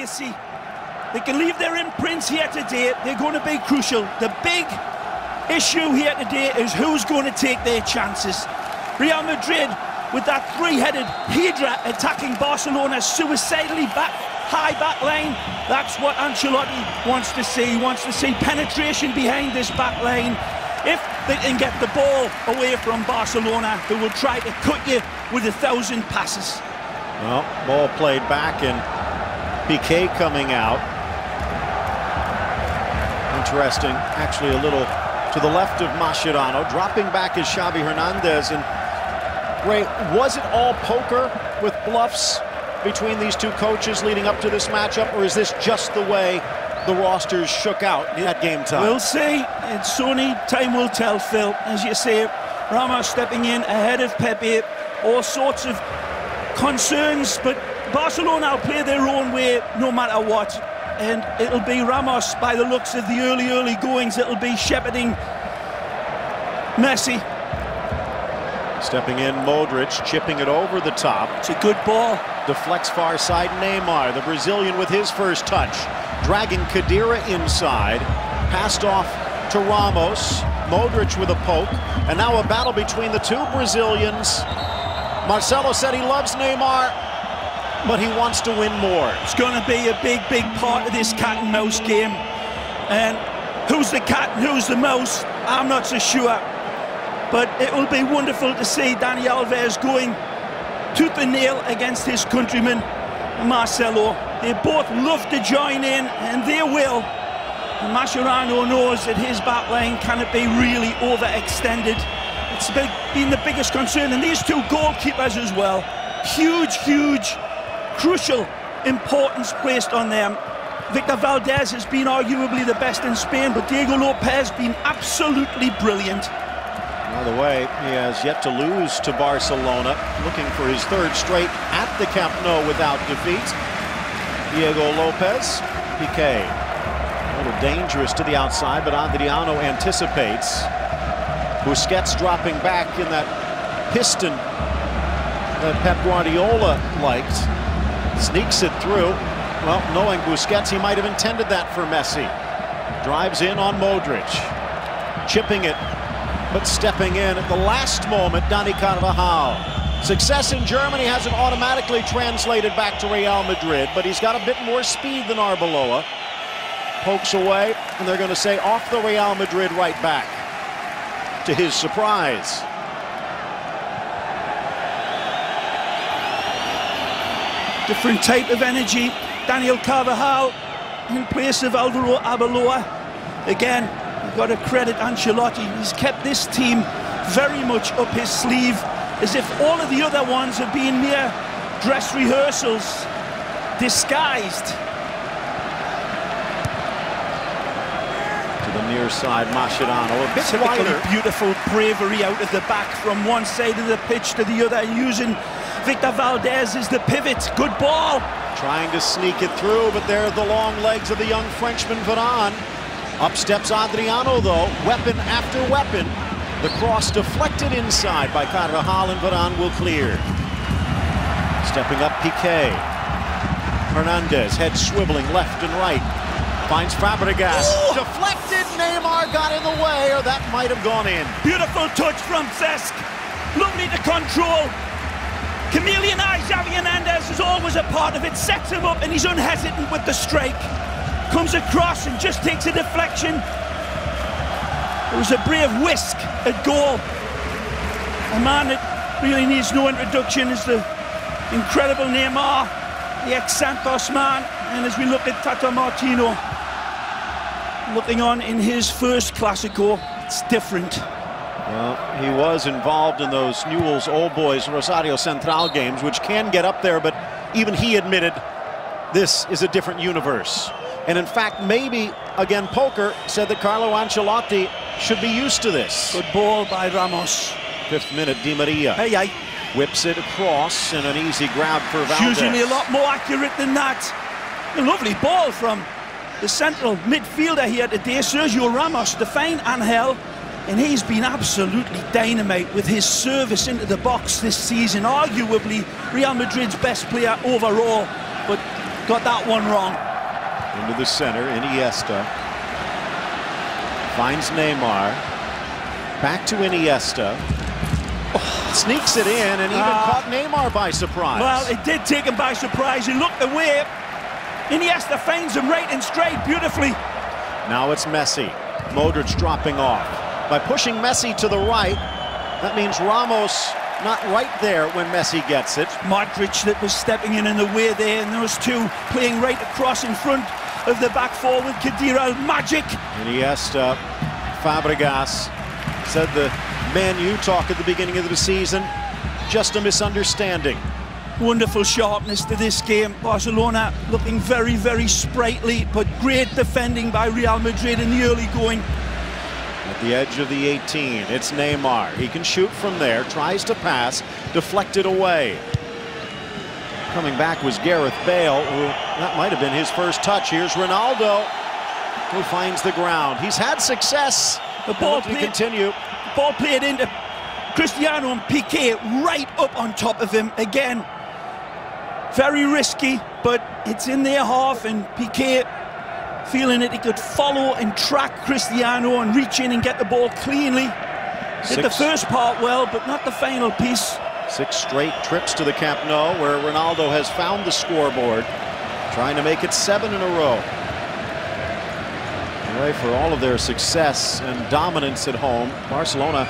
legacy. They can leave their imprints here today. They're going to be crucial. The big issue here today is who's going to take their chances. Real Madrid, with that three-headed Hydra attacking Barcelona's suicidally high back line. That's what Ancelotti wants to see. He wants to see penetration behind this back line. If they can get the ball away from Barcelona, they will try to cut you with 1,000 passes. Well, ball played back and Piqué coming out. Interesting, actually a little to the left of Mascherano. Dropping back is Xavi Hernandez. And Ray, was it all poker with bluffs between these two coaches leading up to this matchup, or is this just the way the rosters shook out at game time? We'll see. It's only time will tell, Phil. As you say, Ramos stepping in ahead of Pepe. All sorts of concerns, but Barcelona will play their own way no matter what. And it'll be Ramos, by the looks of the early goings, it'll be shepherding Messi. Stepping in, Modric, chipping it over the top. It's a good ball. Deflects far side, Neymar, the Brazilian with his first touch. Dragging Khedira inside. Passed off to Ramos. Modric with a poke. And now a battle between the two Brazilians. Marcelo said he loves Neymar, but he wants to win more. It's going to be a big part of this cat and mouse game. And who's the cat and who's the mouse, I'm not so sure. But it will be wonderful to see Dani Alves going tooth and nail against his countryman, Marcelo. They both love to join in, and they will. And Mascherano knows that his back line cannot be really overextended. It's been the biggest concern, and these two goalkeepers as well. Huge, crucial importance placed on them. Victor Valdez has been arguably the best in Spain, but Diego Lopez has been absolutely brilliant. By the way, he has yet to lose to Barcelona, looking for his third straight at the Camp Nou without defeat. Diego Lopez, Piqué, a little dangerous to the outside, but Adriano anticipates. Busquets dropping back in that piston that Pep Guardiola liked. Sneaks it through. Well, knowing Busquets, he might have intended that for Messi. Drives in on Modric. Chipping it, but stepping in at the last moment, Dani Carvajal. Success in Germany hasn't automatically translated back to Real Madrid, but he's got a bit more speed than Arbeloa. Pokes away, and they're going to say off the Real Madrid right back. To his surprise. Different type of energy. Daniel Carvajal in place of Alvaro Arbeloa. Again, you've got to credit Ancelotti. He's kept this team very much up his sleeve, as if all of the other ones have been mere dress rehearsals, disguised. To the near side, Mascherano, a bit wider. Beautiful bravery out of the back from one side of the pitch to the other, using Victor Valdez as the pivot. Good ball. Trying to sneak it through, but there are the long legs of the young Frenchman Varane. Up steps Adriano, though, weapon after weapon. The cross deflected inside by Carvajal, and Varane will clear. Stepping up, Piqué. Hernandez, head swiveling left and right. Finds Fabregas. Ooh. Deflected, Neymar got in the way, or that might have gone in. Beautiful touch from Cesc. Lovely to control. Chameleon eye, Xavi Hernandez is always a part of it. Sets him up, and he's unhesitant with the strike. Comes across and just takes a deflection. It was a brave whisk at goal. A man that really needs no introduction is the incredible Neymar, the ex-Santos man. And as we look at Tata Martino, looking on in his first Clásico, it's different. Well, he was involved in those Newell's Old Boys Rosario Central games, which can get up there, but even he admitted this is a different universe. And in fact, maybe, again, poker said that Carlo Ancelotti should be used to this. Good ball by Ramos. 5th minute, Di Maria. Hey. Whips it across, and an easy grab for Valdez. Usually a lot more accurate than that. A lovely ball from the central midfielder here today, Sergio Ramos, to find Angel. And he's been absolutely dynamite with his service into the box this season. Arguably Real Madrid's best player overall. But got that one wrong. Into the center, Iniesta. Finds Neymar. Back to Iniesta. Oh, sneaks it in and even caught Neymar by surprise. Well, it did take him by surprise. He looked away. Iniesta finds him right and straight beautifully. Now it's Messi. Modric dropping off. By pushing Messi to the right, that means Ramos not right there when Messi gets it. Modric that was stepping in the way there, and those two playing right across in front of the back four with Khedira. Magic. Iniesta, Fabregas said the Man U talk at the beginning of the season, just a misunderstanding. Wonderful sharpness to this game. Barcelona looking very, very sprightly, but great defending by Real Madrid in the early going. At the edge of the 18, it's Neymar. He can shoot from there, tries to pass, deflected away. Coming back was Gareth Bale, who that might have been his first touch. Here's Ronaldo, who finds the ground. He's had success. The ball played into Cristiano and Piqué right up on top of him again. Very risky, but it's in their half, and Piqué feeling that he could follow and track Cristiano and reach in and get the ball cleanly. Did the first part well, but not the final piece. 6 straight trips to the Camp Nou, where Ronaldo has found the scoreboard, trying to make it 7 in a row. Away for all of their success and dominance at home, Barcelona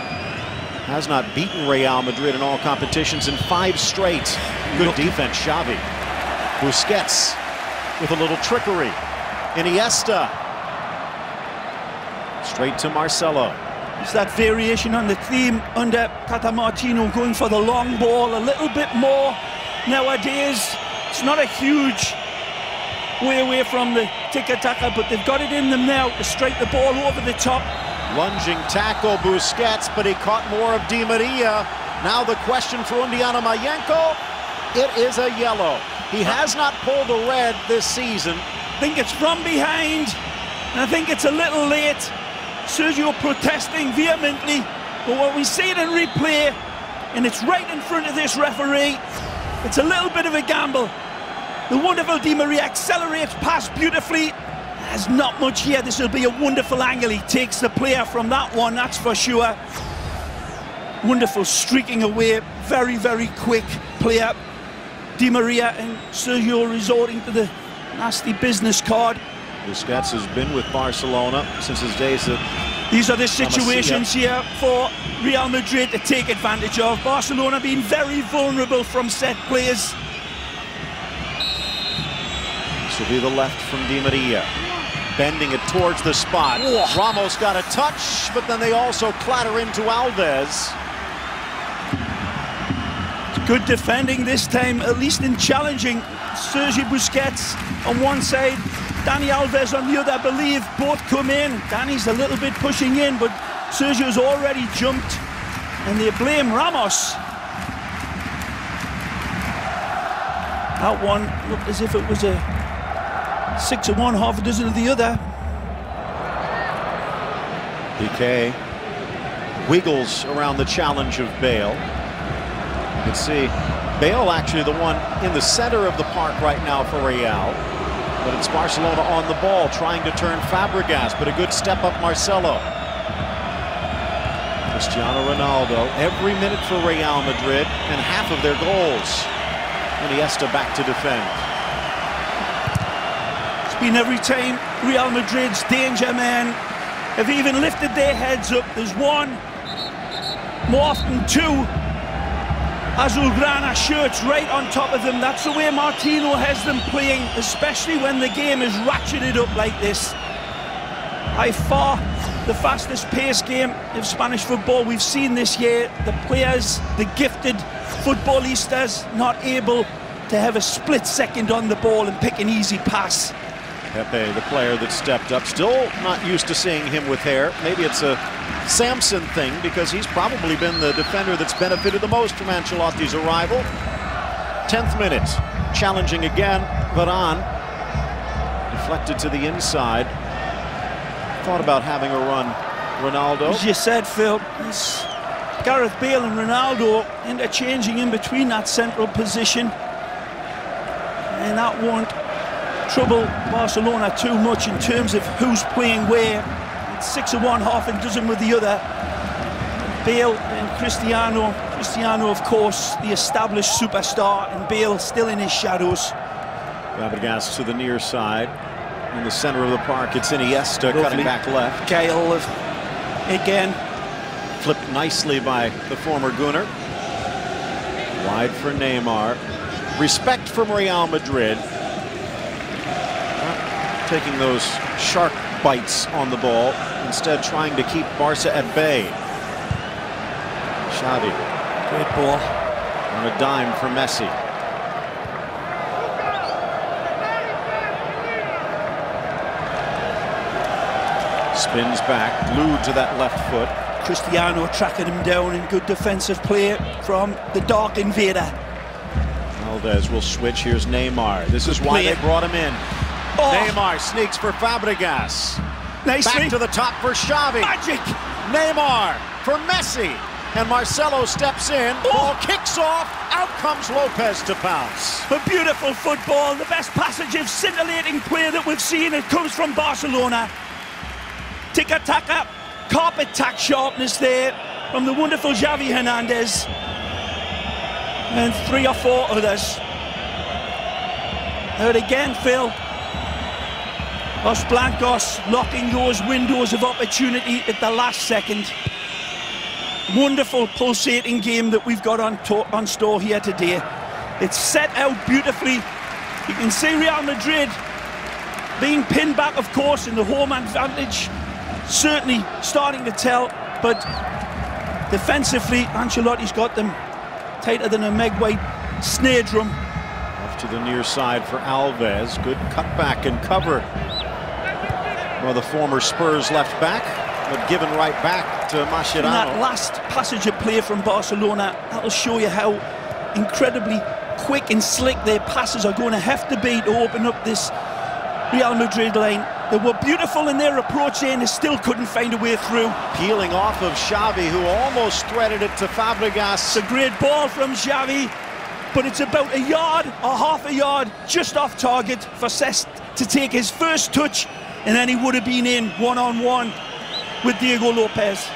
has not beaten Real Madrid in all competitions in 5 straight. Good defense, Xavi. Busquets with a little trickery. Iniesta. Straight to Marcelo. It's that variation on the theme under Tata Martino, going for the long ball a little bit more nowadays. It's not a huge way away from the tiki-taka, but they've got it in them now to strike the ball over the top. Lunging tackle, Busquets, but he caught more of Di Maria. Now the question for Undiana Mayenko, it is a yellow. He has not pulled a red this season. I think it's from behind, and I think it's a little late. Sergio protesting vehemently, but when we see it in replay, and it's right in front of this referee, it's a little bit of a gamble. The wonderful Di Maria accelerates past beautifully. There's not much here. This will be a wonderful angle. He takes the player from that one, that's for sure. Wonderful streaking away, very, very quick player. Di Maria and Sergio resorting to the nasty business card. Busquets has been with Barcelona since his days at These are the situations here for Real Madrid to take advantage of. Barcelona being very vulnerable from set plays. This will be the left from Di Maria. Bending it towards the spot. Whoa. Ramos got a touch, but then they also clatter into Alves. Good defending this time, at least in challenging Sergio Busquets on one side, Dani Alves on the other. I believe both come in. Dani's a little bit pushing in, but Sergio's already jumped, and they blame Ramos. That one looked as if it was a 6 of one, half a dozen of the other. Piqué wiggles around the challenge of Bale. You can see Bale actually the one in the center of the park right now for Real. But it's Barcelona on the ball, trying to turn Fabregas, but a good step up Marcelo. Cristiano Ronaldo, every minute for Real Madrid, and half of their goals. Iniesta back to defend. It's been every time Real Madrid's danger men have even lifted their heads up. There's one, more often two, Azulgrana shirts right on top of them. That's the way Martino has them playing, especially when the game is ratcheted up like this. By far the fastest paced game of Spanish football we've seen this year. The players, the gifted footballistas, not able to have a split second on the ball and pick an easy pass. Pepe, the player that stepped up, still not used to seeing him with hair. Maybe it's a Samson thing, because he's probably been the defender that's benefited the most from Ancelotti's arrival. 10th minute, challenging again, Varane deflected to the inside. Thought about having a run, Ronaldo. As you said, Phil, it's Gareth Bale and Ronaldo interchanging in between that central position, and that won't trouble Barcelona too much in terms of who's playing where. It's 6 of one, half a dozen with the other. Bale and Cristiano. Cristiano, of course, the established superstar, and Bale still in his shadows. Fabregas to the near side. In the center of the park, it's Iniesta. Lovely. Cutting back left. Gale again. Flipped nicely by the former Gunner. Wide for Neymar. Respect from Real Madrid. Not taking those sharp bites on the ball. Instead trying to keep Barca at bay. Xavi. Great ball. On a dime for Messi. Spins back, glued to that left foot. Cristiano tracking him down in good defensive play from the dark invader. Alves will switch. Here's Neymar. This is why they brought him in. Oh. Neymar sneaks for Fabregas. Nicely. Back to the top for Xavi. Magic. Neymar for Messi. And Marcelo steps in. Oh. Ball kicks off. Out comes Lopez to pounce. A beautiful football. The best passage of scintillating play that we've seen. It comes from Barcelona. Tiki-taka, carpet tack sharpness there from the wonderful Xavi Hernandez and 3 or 4 others. Out again, Phil. Los Blancos locking those windows of opportunity at the last second. Wonderful pulsating game that we've got on store here today. It's set out beautifully. You can see Real Madrid being pinned back, of course, in the home advantage. Certainly starting to tell, but defensively, Ancelotti's got them tighter than a Meg-White snare drum. Off to the near side for Alves. Good cutback and cover. Well, the former Spurs left back, but given right back to Mascherano. And that last passage of play from Barcelona, that'll show you how incredibly quick and slick their passes are going to have to be to open up this Real Madrid line. They were beautiful in their approach and they still couldn't find a way through. Peeling off of Xavi, who almost threaded it to Fabregas. It's a great ball from Xavi, but it's about a yard or half a yard just off target for Cesc to take his first touch, and then he would have been in one-on-one with Diego Lopez.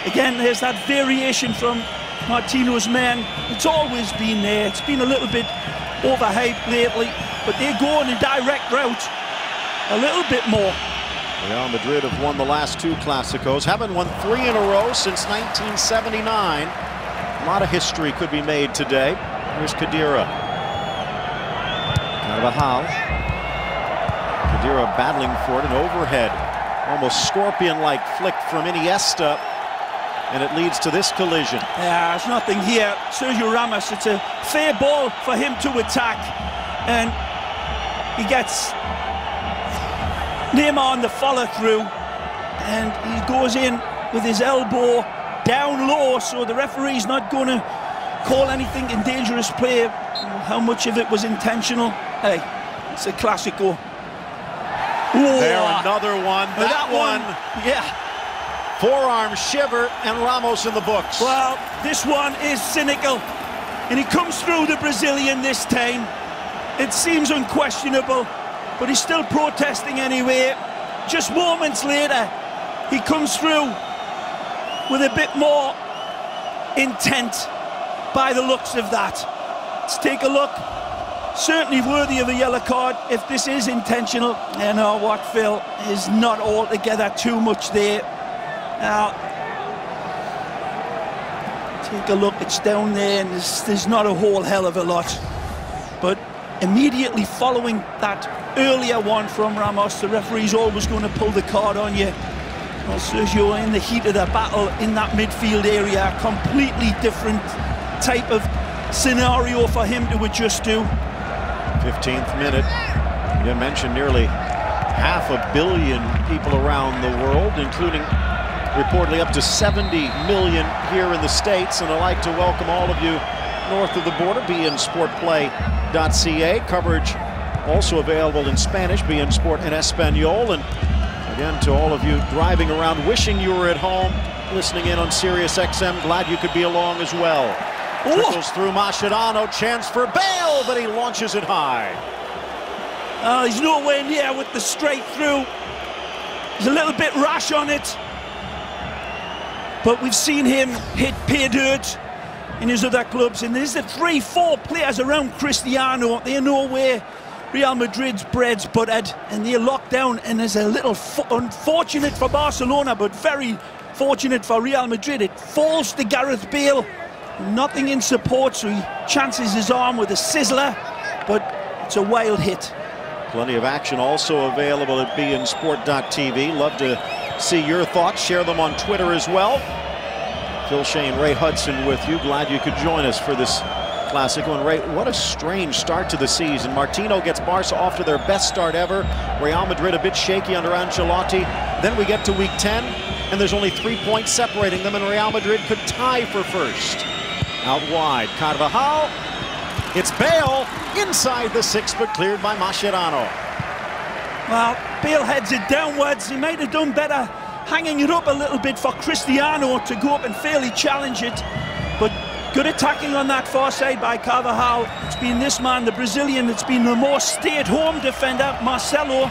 Again, there's that variation from Martino's men. It's always been there. It's been a little bit overhyped lately, but they're going a direct route a little bit more. Real Madrid have won the last 2 Clásicos, haven't won 3 in a row since 1979. A lot of history could be made today. Here's Khedira. Carvajal. Khedira battling for it, an overhead, almost scorpion-like flick from Iniesta, and it leads to this collision. Yeah, there's nothing here. Sergio Ramos, it's a fair ball for him to attack, and he gets Neymar on the follow-through, and he goes in with his elbow down low, so the referee's not going to call anything in dangerous play. How much of it was intentional? Hey, it's a Clásico. There, another one. That one. Yeah. Forearm shiver, and Ramos in the books. Well, this one is cynical, and he comes through the Brazilian this time. It seems unquestionable, but he's still protesting anyway. Just moments later, he comes through with a bit more intent by the looks of that. Let's take a look. Certainly worthy of a yellow card if this is intentional. You know what, Phil, is not altogether too much there. Now, take a look, it's down there, and there's not a whole hell of a lot. But immediately following that earlier one from Ramos, the referee's always going to pull the card on you. Well, Sergio, in the heat of the battle in that midfield area, completely different type of scenario for him to adjust to. 15th minute. You mentioned nearly 500 million people around the world, including reportedly up to 70 million here in the States, and I'd like to welcome all of you north of the border. BNSportPlay.ca. Coverage also available in Spanish, BN Sport en Español. And again, to all of you driving around, wishing you were at home, listening in on Sirius XM, glad you could be along as well. Trickles through Mascherano, chance for Bale, but he launches it high. He's nowhere near with the straight through. He's a little bit rash on it. But we've seen him hit pay dirt in his other clubs. And there's the 3-4 players around Cristiano. They know where Real Madrid's bread's buttered, and they're locked down. And there's a little unfortunate for Barcelona, but very fortunate for Real Madrid. It falls to Gareth Bale. Nothing in support, so he chances his arm with a sizzler, but it's a wild hit. Plenty of action also available at LA.SPORT.TV. Love to see your thoughts. Share them on Twitter as well. Phil Shane, Ray Hudson with you. Glad you could join us for this Classico. And Ray, what a strange start to the season. Martino gets Barca off to their best start ever. Real Madrid a bit shaky under Ancelotti. Then we get to week 10, and there's only 3 points separating them, and Real Madrid could tie for first. Out wide, Carvajal. It's Bale inside the 6, but cleared by Mascherano. Well, Bale heads it downwards. He might have done better hanging it up a little bit for Cristiano to go up and fairly challenge it. But good attacking on that far side by Carvajal. It's been this man, the Brazilian, that's been the more stay-at-home defender, Marcelo.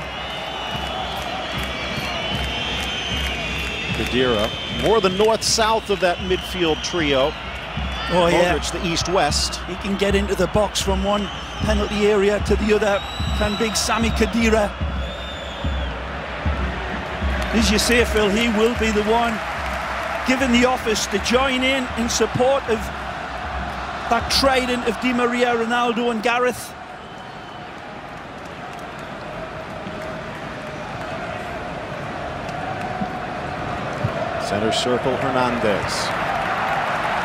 Khedira, more the north-south of that midfield trio. Oh yeah, Modric, the east-west. He can get into the box from one penalty area to the other. Can big Sami Khedira. As you say, Phil, he will be the one given the office to join in support of that trident of Di Maria, Ronaldo and Gareth. Center circle, Hernandez.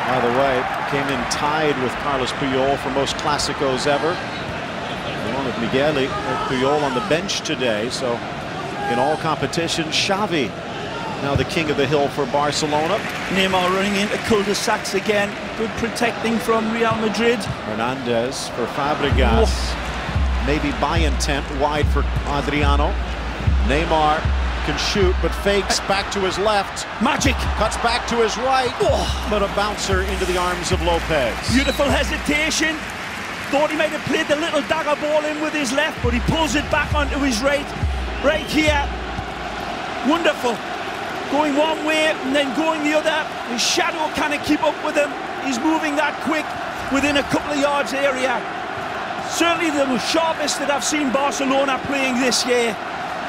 By the way, came in tied with Carlos Puyol for most Clásicos ever. Along with Miguel Puyol on the bench today, so in all competitions, Xavi now the king of the hill for Barcelona. Neymar running into cul-de-sacs again. Good protecting from Real Madrid. Hernandez for Fabregas. Oh. Maybe by intent, wide for Adriano. Neymar can shoot, but fakes back to his left. Magic. Cuts back to his right, but a bouncer into the arms of Lopez. Beautiful hesitation. Thought he might have played the little dagger ball in with his left, but he pulls it back onto his right. Right here. Wonderful. Going one way and then going the other. His shadow can't keep up with him. He's moving that quick within a couple of yards area. Certainly the sharpest that I've seen Barcelona playing this year.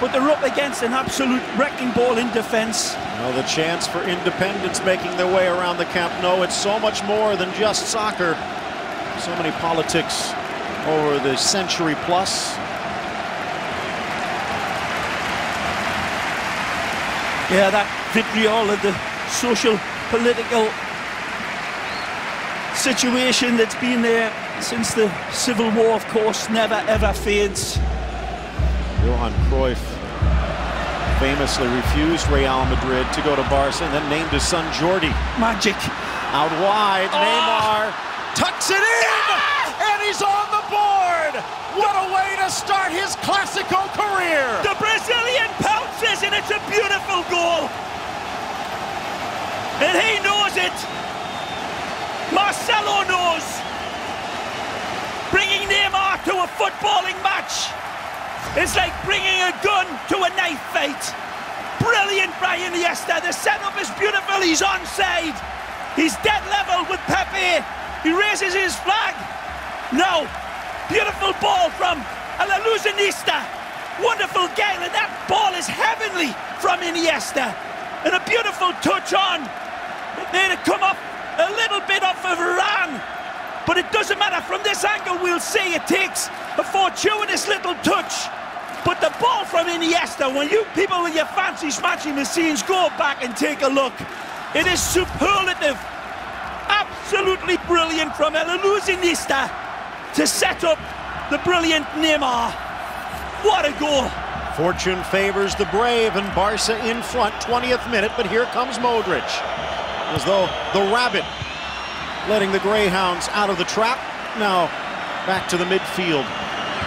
But they're up against an absolute wrecking ball in defence. Well, the chance for independence making their way around the Camp Nou. It's so much more than just soccer. So many politics over the century plus. Yeah, that vitriol of the social, political situation that's been there since the Civil War, of course, never ever fades. Johan Cruyff famously refused Real Madrid to go to Barca and then named his son Jordi. Magic. Out wide, Neymar tucks it in, and he's on the board. What a way to start his Classico career. The Brazilian pounces, and it's a beautiful goal. And he knows it. Marcelo knows. Bringing Neymar to a footballing match. It's like bringing a gun to a knife fight. Brilliant by Iniesta. The setup is beautiful. He's onside. He's dead level with Pepe. He raises his flag. No. Beautiful ball from Iniesta. Wonderful game, and that ball is heavenly from Iniesta. And a beautiful touch on. It made it come up a little bit off of Varane. But it doesn't matter. From this angle, we'll see it takes a fortuitous little touch. But the ball from Iniesta, when you people with your fancy smashy machines go back and take a look, it is superlative. Absolutely brilliant from Iniesta to set up the brilliant Neymar. What a goal. Fortune favors the brave, and Barca in front, 20th minute, but here comes Modric. As though the rabbit letting the Greyhounds out of the trap. Now back to the midfield.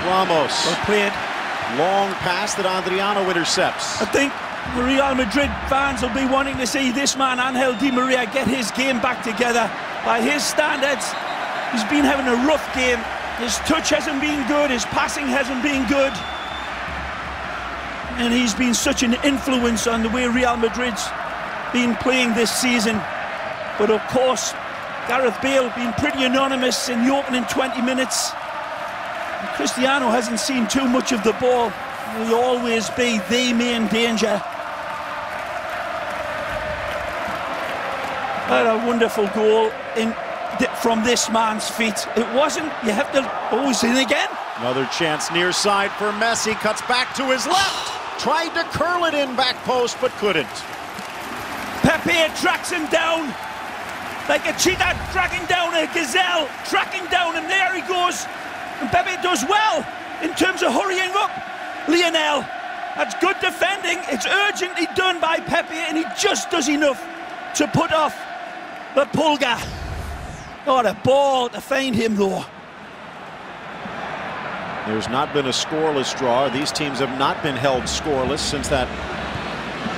Ramos. Well played. Long pass that Adriano intercepts. I think the Real Madrid fans will be wanting to see this man, Angel Di Maria, get his game back together. By his standards, he's been having a rough game. His touch hasn't been good, his passing hasn't been good. and he's been such an influence on the way Real Madrid's been playing this season. But of course, Gareth Bale being pretty anonymous in the opening 20 minutes. And Cristiano hasn't seen too much of the ball. He'll always be the main danger. What a wonderful goal from this man's feet. It wasn't, you have to, in again. Another chance near side for Messi, cuts back to his left. Tried to curl it in back post, but couldn't. Pepe tracks him down like a cheetah tracking down a gazelle, tracking down, and there he goes. And Pepe does well in terms of hurrying up Lionel. That's good defending. It's urgently done by Pepe, and he just does enough to put off the Pulga. What a ball to find him, though. There's not been a scoreless draw. These teams have not been held scoreless since that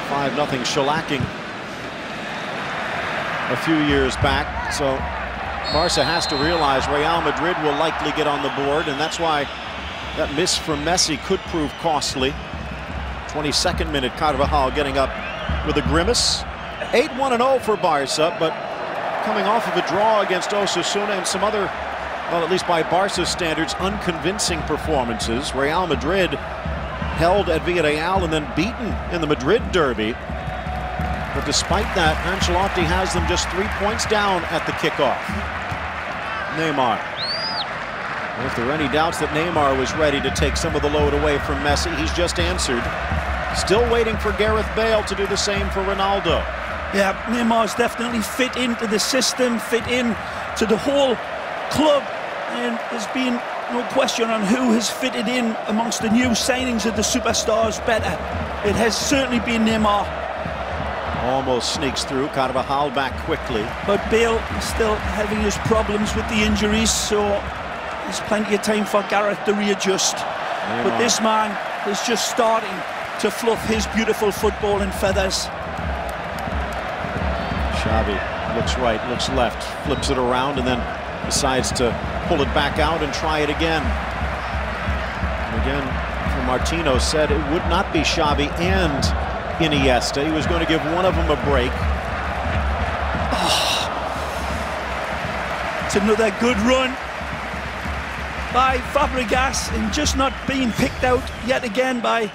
5-0 shellacking a few years back. So Barca has to realize Real Madrid will likely get on the board, and that's why that miss from Messi could prove costly. 22nd minute, Carvajal getting up with a grimace. 8-1-0 for Barca, but coming off of a draw against Osasuna and some other, well, at least by Barca's standards, unconvincing performances. Real Madrid held at Villarreal and then beaten in the Madrid derby. But despite that, Ancelotti has them just 3 points down at the kickoff. Neymar. If there are any doubts that Neymar was ready to take some of the load away from Messi, he's just answered. Still waiting for Gareth Bale to do the same for Ronaldo. Yeah, Neymar's definitely fit into the system, fit in to the whole club, and there's been no question on who has fitted in amongst the new signings of the superstars better. It has certainly been Neymar. Almost sneaks through. Carvajal back quickly. But Bale is still having his problems with the injuries, so there's plenty of time for Gareth to readjust. Neymar. But this man is just starting to fluff his beautiful football in feathers. Xavi looks right, looks left, flips it around, and then decides to pull it back out and try it again. And again, Martino said it would not be Xavi and Iniesta. He was going to give one of them a break. Oh. It's another good run by Fabregas, and just not being picked out yet again by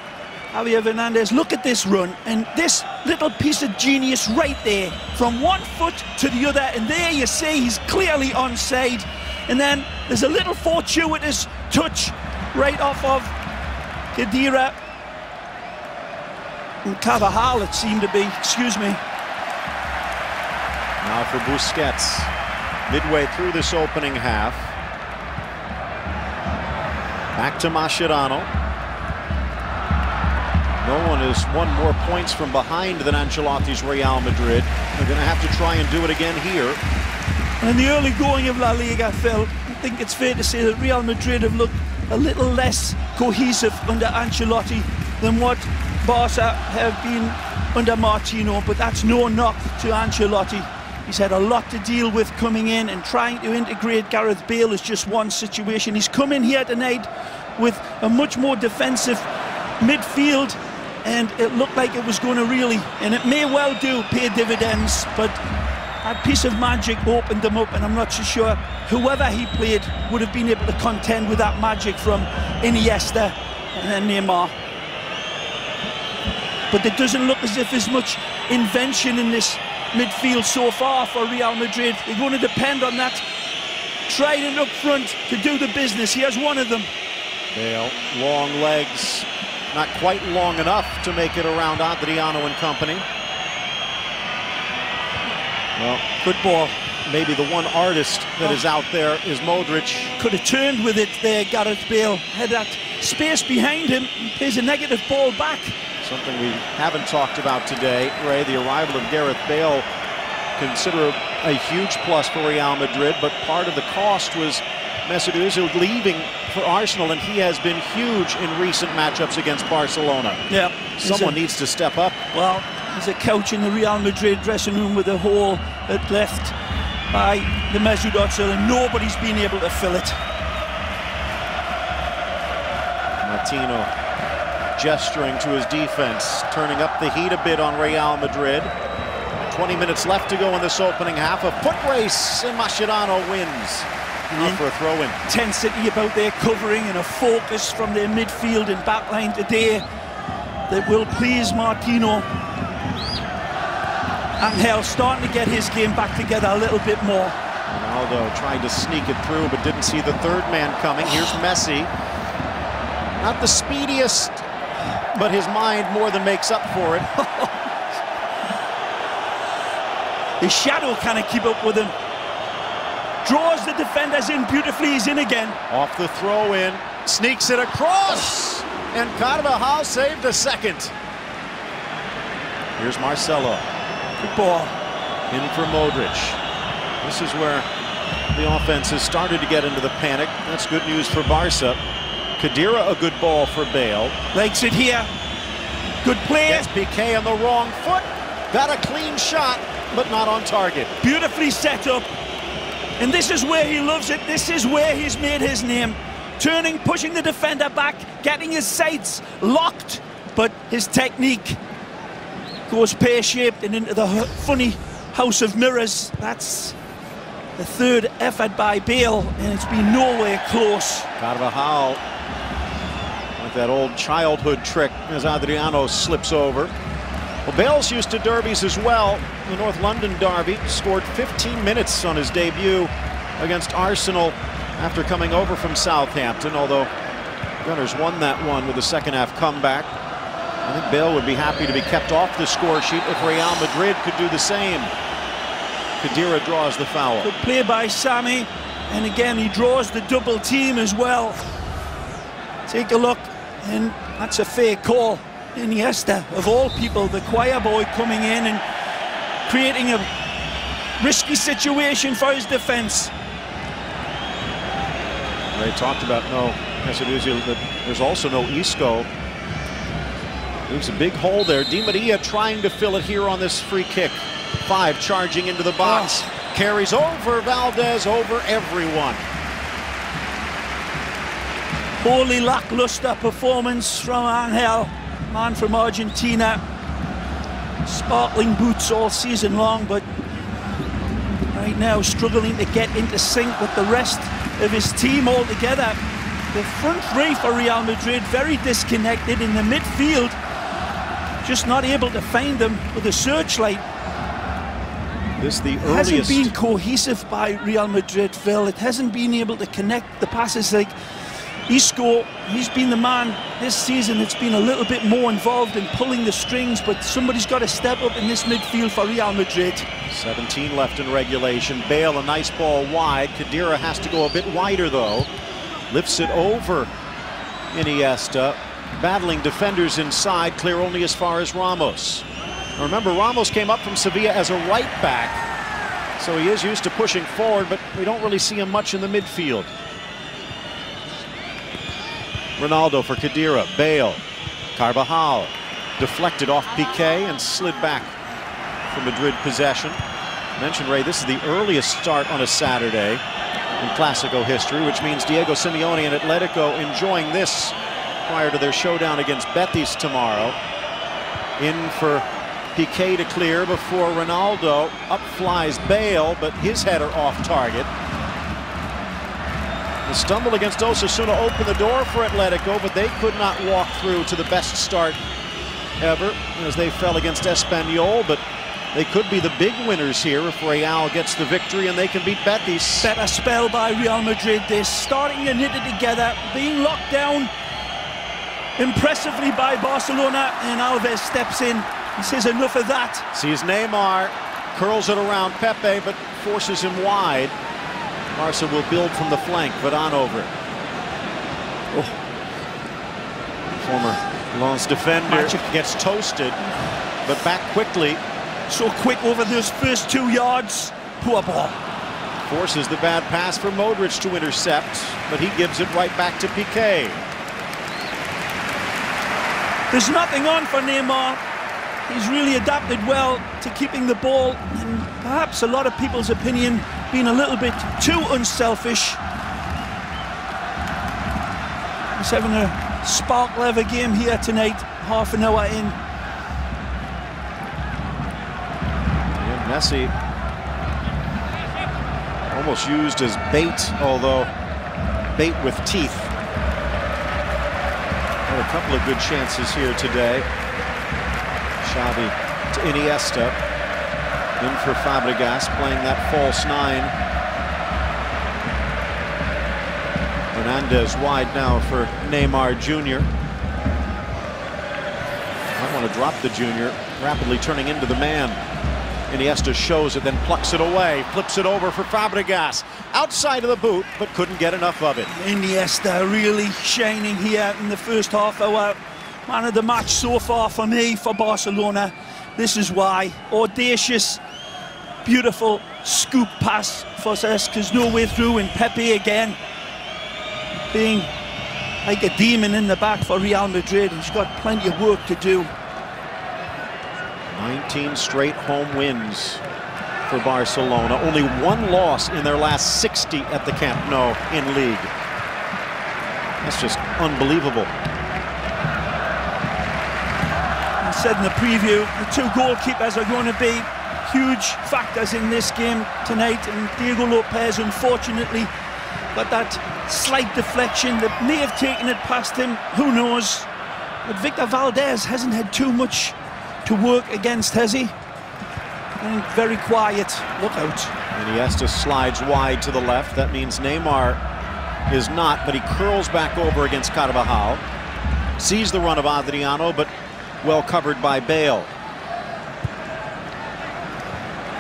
Javier Hernandez. Look at this run, and this little piece of genius right there, from one foot to the other, and there you see he's clearly onside. And then there's a little fortuitous touch right off of Khedira. And Carvajal, it seemed to be, excuse me. Now for Busquets, midway through this opening half. Back to Mascherano. No one has won more points from behind than Ancelotti's Real Madrid. They're going to have to try and do it again here. And in the early going of La Liga, Phil, I think it's fair to say that Real Madrid have looked a little less cohesive under Ancelotti than what Barca have been under Martino, but that's no knock to Ancelotti. He's had a lot to deal with coming in, and trying to integrate Gareth Bale is just one situation. He's come in here tonight with a much more defensive midfield, and it looked like it was going to really, and it may well do, pay dividends, but that piece of magic opened them up, and I'm not so sure whoever he played would have been able to contend with that magic from Iniesta and then Neymar. But it doesn't look as if there's much invention in this midfield so far for Real Madrid. They're going to depend on that trident up front to do the business. He has one of them. Bale, long legs, not quite long enough to make it around Adriano and company. Well, good ball. Maybe the one artist that is out there is Modric. Could have turned with it there, Gareth Bale. Had that space behind him, plays a negative ball back. Something we haven't talked about today, Ray, the arrival of Gareth Bale, consider a huge plus for Real Madrid, but part of the cost was Mesut Ozil leaving for Arsenal, and he has been huge in recent matchups against Barcelona. Yeah. Someone needs to step up. Well, there's a couch in the Real Madrid dressing room with a hole that left by the Mesut Ozil, and nobody's been able to fill it. Martino gesturing to his defense, turning up the heat a bit on Real Madrid. 20 minutes left to go in this opening half. A foot race, and Mascherano wins. Not for a throw-in. Intensity about their covering and a focus from their midfield and backline today that will please Martino. Angel starting to get his game back together a little bit more. Ronaldo tried to sneak it through, but didn't see the third man coming. Here's Messi. Not the speediest, but his mind more than makes up for it. His shadow can't keep up with him. Draws the defenders in beautifully, he's in again. Off the throw-in, sneaks it across, and Carvajal saved a second. Here's Marcelo. Good ball. In for Modric. This is where the offense has started to get into the panic. That's good news for Barca. Khedira, a good ball for Bale. Likes it here. Good play. Gets Piqué on the wrong foot. Got a clean shot, but not on target. Beautifully set up. And this is where he loves it. This is where he's made his name. Turning, pushing the defender back, getting his sights locked, but his technique goes pear-shaped and into the funny house of mirrors. That's the third effort by Bale, and it's been nowhere close. Carvajal with that old childhood trick as Adriano slips over. Well, Bale's used to derbies as well. The North London derby, scored 15 minutes on his debut against Arsenal after coming over from Southampton, although Gunners won that one with a second-half comeback. I think Bale would be happy to be kept off the score sheet if Real Madrid could do the same. Khedira draws the foul. Good play by Sammy, and again he draws the double team as well. Take a look, and that's a fair call. Iniesta, of all people, the choir boy, coming in and creating a risky situation for his defense. They talked about that there's also no Isco. Leaves a big hole there. Di Maria trying to fill it here on this free kick. 5 charging into the box. Carries over Valdez, over everyone. Wholly lackluster performance from Angel, man from Argentina. Sparkling boots all season long, but right now struggling to get into sync with the rest of his team altogether. The front three for Real Madrid very disconnected. In the midfield, just not able to find them with a searchlight. This the earliest. Hasn't been cohesive by Real Madrid, Phil. It hasn't been able to connect the passes like Isco. He's been the man this season that's been a little bit more involved in pulling the strings, but somebody's got to step up in this midfield for Real Madrid. 17 left in regulation. Bale, a nice ball wide. Khedira has to go a bit wider though. Lifts it over Iniesta. Battling defenders inside, clear only as far as Ramos. Now remember, Ramos came up from Sevilla as a right back, so he is used to pushing forward, but we don't really see him much in the midfield. Ronaldo for Khedira. Bale. Carvajal. Deflected off Piqué and slid back for Madrid possession. Mentioned, Ray, this is the earliest start on a Saturday in Clásico history, which means Diego Simeone and Atletico enjoying this prior to their showdown against Betis tomorrow. In for Piqué to clear before Ronaldo. Up flies Bale, but his header off target. The stumble against Osasuna opened the door for Atletico, but they could not walk through to the best start ever as they fell against Espanyol, but they could be the big winners here if Real gets the victory and they can beat Betis. Better spell by Real Madrid. They're starting to knit it together, being locked down impressively by Barcelona, and Alves steps in. He says enough of that. Sees Neymar, curls it around Pepe, but forces him wide. Barca will build from the flank. Varane over. Oh. Former Lens defender gets toasted, but back quickly. So quick over those first 2 yards. Poor ball. Forces the bad pass for Modric to intercept, but he gives it right back to Piqué. There's nothing on for Neymar. He's really adapted well to keeping the ball, and perhaps a lot of people's opinion being a little bit too unselfish. He's having a sparkle of a game here tonight, half an hour in. And Messi almost used as bait, although bait with teeth. Had a couple of good chances here today. Xavi to Iniesta, in for Fabregas, playing that false nine. Hernandez wide now for Neymar Jr. I want to drop the junior, rapidly turning into the man. Iniesta shows it, then plucks it away, flips it over for Fabregas. Outside of the boot, but couldn't get enough of it. Iniesta really shining here in the first half hour. Man of the match so far for me, for Barcelona. This is why. Audacious, beautiful scoop pass for Cesca's no way through, and Pepe again being like a demon in the back for Real Madrid. He's got plenty of work to do. 19 straight home wins for Barcelona. Only one loss in their last 60 at the Camp Nou in league. That's just unbelievable. I said in the preview, the two goalkeepers are going to be huge factors in this game tonight, and Diego Lopez unfortunately got that slight deflection that may have taken it past him, who knows. But Victor Valdez hasn't had too much to work against, has he? And very quiet. Look out. Iniesta slides wide to the left. That means Neymar is not, but he curls back over against Carvajal. Sees the run of Adriano, but well covered by Bale.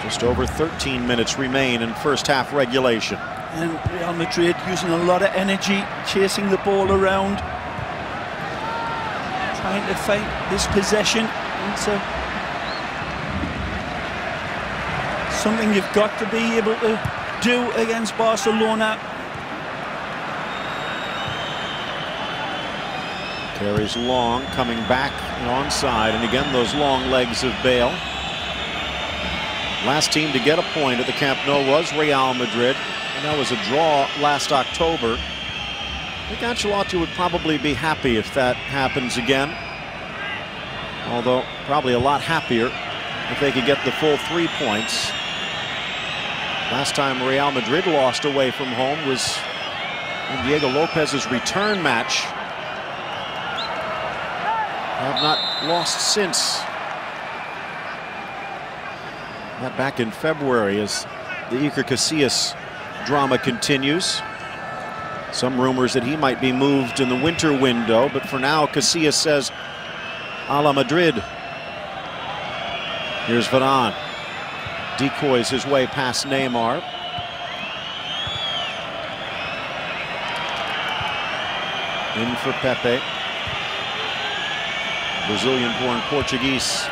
Just over 13 minutes remain in first half regulation. And Real Madrid using a lot of energy, chasing the ball around, trying to fight this possession. It's something you've got to be able to do against Barcelona. Carries long, coming back and onside, and again those long legs of Bale. Last team to get a point at the Camp Nou was Real Madrid, and that was a draw last October. I think Ancelotti would probably be happy if that happens again, although probably a lot happier if they could get the full 3 points. Last time Real Madrid lost away from home was in Diego Lopez's return match. Have not lost since. That back in February as the Iker Casillas drama continues. Some rumors that he might be moved in the winter window, but for now Casillas says a la Madrid. Here's Varane. Decoys his way past Neymar. In for Pepe. Brazilian-born Portuguese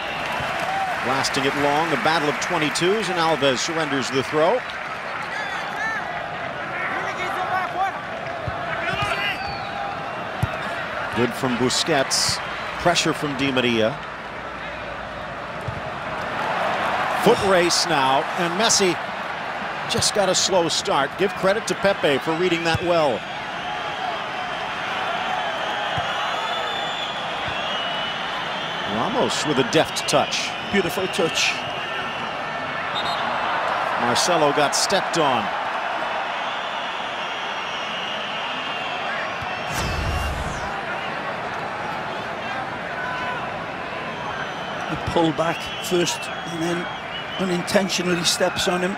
blasting it long. A battle of 22s, and Alves surrenders the throw. Good from Busquets. Pressure from Di Maria. Foot race now, and Messi just got a slow start. Give credit to Pepe for reading that well. Ramos with a deft touch. Beautiful touch. Marcelo got stepped on. He pulled back first and then unintentionally steps on him.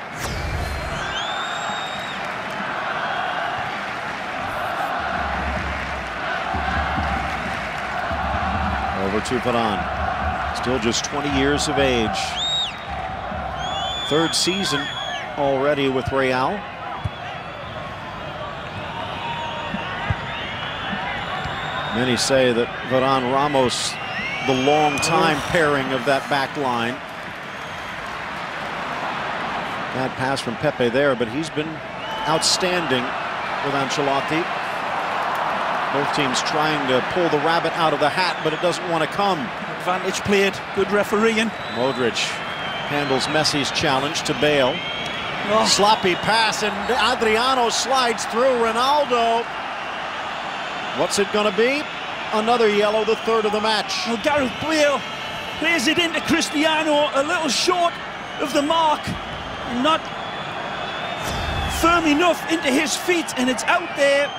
Over to Varane. Still just 20 years of age. Third season already with Real. Many say that Varane Ramos, the long time pairing of that back line. Bad pass from Pepe there, but he's been outstanding with Ancelotti. Both teams trying to pull the rabbit out of the hat, but it doesn't want to come. Advantage played, good refereeing. Modric handles Messi's challenge to Bale. Oh. Sloppy pass, and Adriano slides through Ronaldo. What's it going to be? another yellow, the third of the match. Well, Gareth Bale plays it into Cristiano, a little short of the mark, and not firm enough into his feet, and it's out there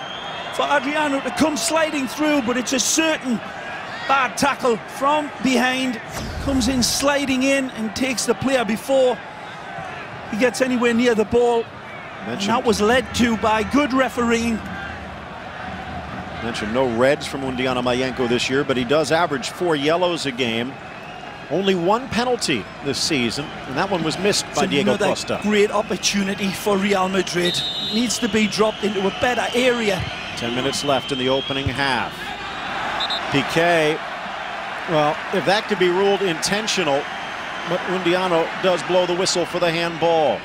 for Adriano to come sliding through, but it's a certain bad tackle from behind. Comes in sliding in and takes the player before he gets anywhere near the ball. And that was led to by good refereeing. Mentioned no reds from Undiano Mayenko this year, but he does average 4 yellows a game. Only 1 penalty this season, and that one was missed by Diego Costa. Great opportunity for Real Madrid. Needs to be dropped into a better area. 10 minutes left in the opening half. Piqué, well, if that could be ruled intentional, but Undiano does blow the whistle for the handball.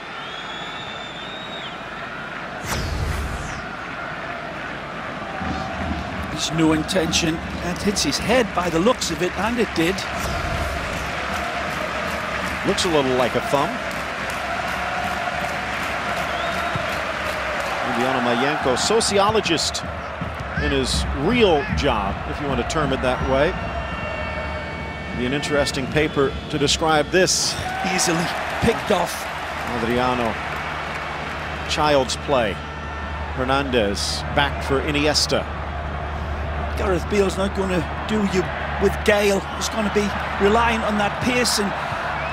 There's no intention. That hits his head by the looks of it, and it did. Looks a little like a thumb. Undiano Mayenko, sociologist in his real job, if you want to term it that way. Be an interesting paper to describe this. Easily picked off. Adriano, child's play. Hernandez back for Iniesta. Gareth Bale's not going to do you with Gale. He's going to be relying on that pace and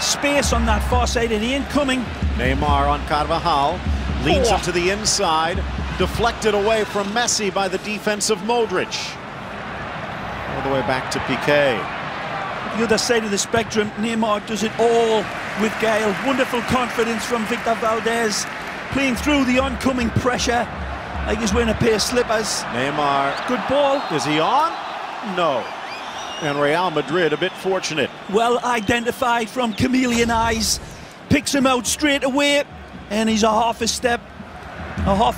space on that far side, and he ain't coming. Neymar on Carvajal, leads him to the inside, deflected away from Messi by the defense of Modric. All the way back to Piqué. The other side of the spectrum, Neymar does it all with Gale. Wonderful confidence from Victor Valdez, playing through the oncoming pressure like he's wearing a pair of slippers. Neymar. Good ball. Is he on? No. And Real Madrid a bit fortunate. Well identified from chameleon eyes. Picks him out straight away, and he's a half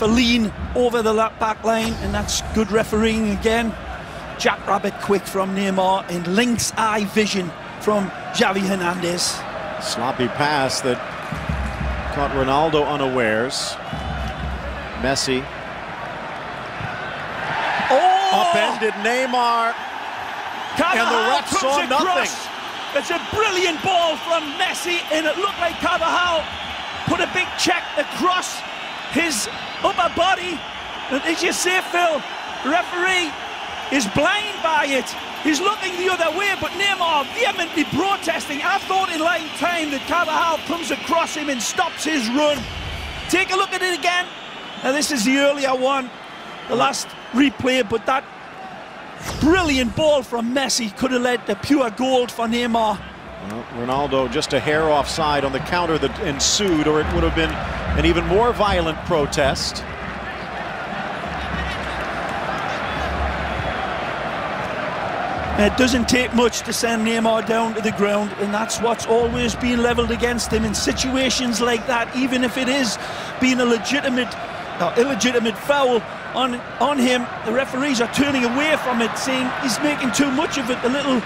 a lean over the back line, and that's good refereeing again. Jackrabbit quick from Neymar, and lynx eye vision from Xavi Hernandez. Sloppy pass that caught Ronaldo unawares. Messi. Upended Neymar. And the ref saw nothing. It's a brilliant ball from Messi, and it looked like Carvajal put a big check across his upper body. And as you say, Phil, the referee is blind by it. He's looking the other way, but Neymar vehemently protesting. I thought in line time that Carvajal comes across him and stops his run. Take a look at it again. Now this is the earlier one, the last replay, but that brilliant ball from Messi could have led to pure gold for Neymar. Well, Ronaldo just a hair offside on the counter that ensued, or it would have been an even more violent protest. It doesn't take much to send Neymar down to the ground, and that's what's always been levelled against him in situations like that, even if it is being a legitimate or illegitimate foul on him. The referees are turning away from it, saying he's making too much of it. The little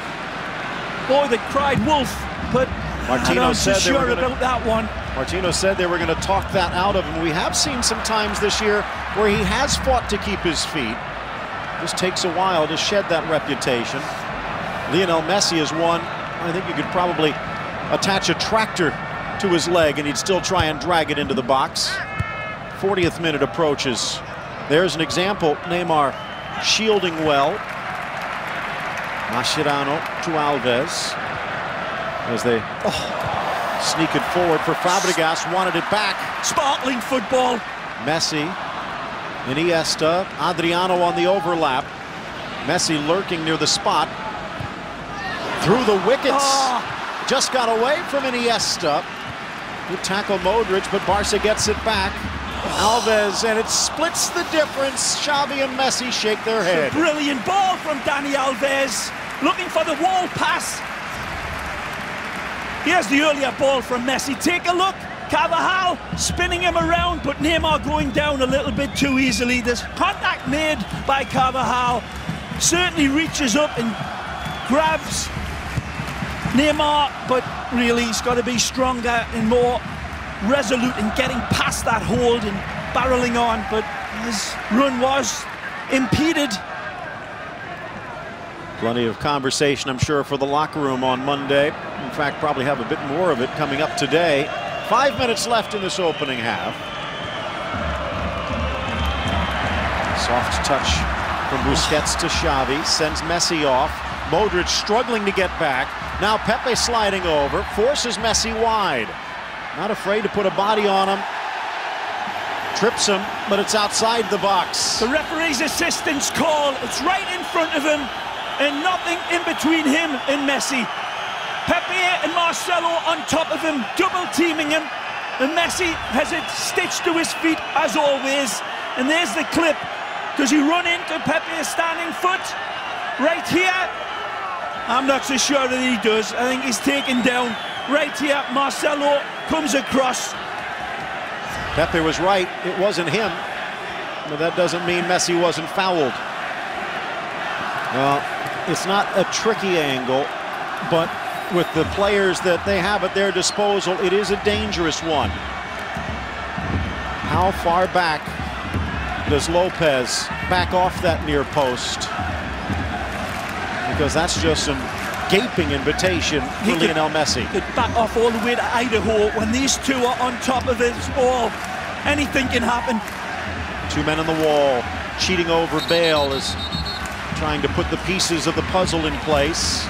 boy that cried wolf, but Martino I'm not said sure about that one. Martino said they were going to talk that out of him. We have seen some times this year where he has fought to keep his feet. Just takes a while to shed that reputation. Lionel Messi is one. I think you could probably attach a tractor to his leg and he'd still try and drag it into the box. 40th minute approaches. There's an example. Neymar shielding well. Mascherano to Alves as they sneak it forward for Fabregas. Wanted it back. Sparkling football. Messi, Iniesta, Adriano on the overlap. Messi lurking near the spot. Through the wickets. Just got away from Iniesta. Good tackle Modric, but Barca gets it back. Alves, and it splits the difference. Xavi and Messi shake their head. Brilliant ball from Dani Alves, looking for the wall pass. Here's the earlier ball from Messi. Take a look. Carvajal spinning him around, but Neymar going down a little bit too easily. There's contact made by Carvajal. Certainly reaches up and grabs Neymar, but really he's got to be stronger and more resolute in getting past that hold and barreling on, but his run was impeded. Plenty of conversation, I'm sure, for the locker room on Monday. In fact, probably have a bit more of it coming up today. 5 minutes left in this opening half. Soft touch from Busquets to Xavi, sends Messi off. Modric struggling to get back. Now Pepe sliding over, forces Messi wide. Not afraid to put a body on him. Trips him, but it's outside the box. The referee's assistance call, it's right in front of him, and nothing in between him and Messi. Pepe and Marcelo on top of him, double teaming him, and Messi has it stitched to his feet as always. And there's the clip. Does he run into Pepe's standing foot? Right here? I'm not so sure that he does. I think he's taken down. Right here, Marcelo comes across. Pepe was right, it wasn't him. But that doesn't mean Messi wasn't fouled. Well, it's not a tricky angle, but with the players that they have at their disposal, it is a dangerous one. How far back does Lopez back off that near post? Because that's just some gaping invitation for Lionel Messi. Could back off all the way to Idaho when these two are on top of his ball. Anything can happen. Two men on the wall, cheating over Bale is trying to put the pieces of the puzzle in place.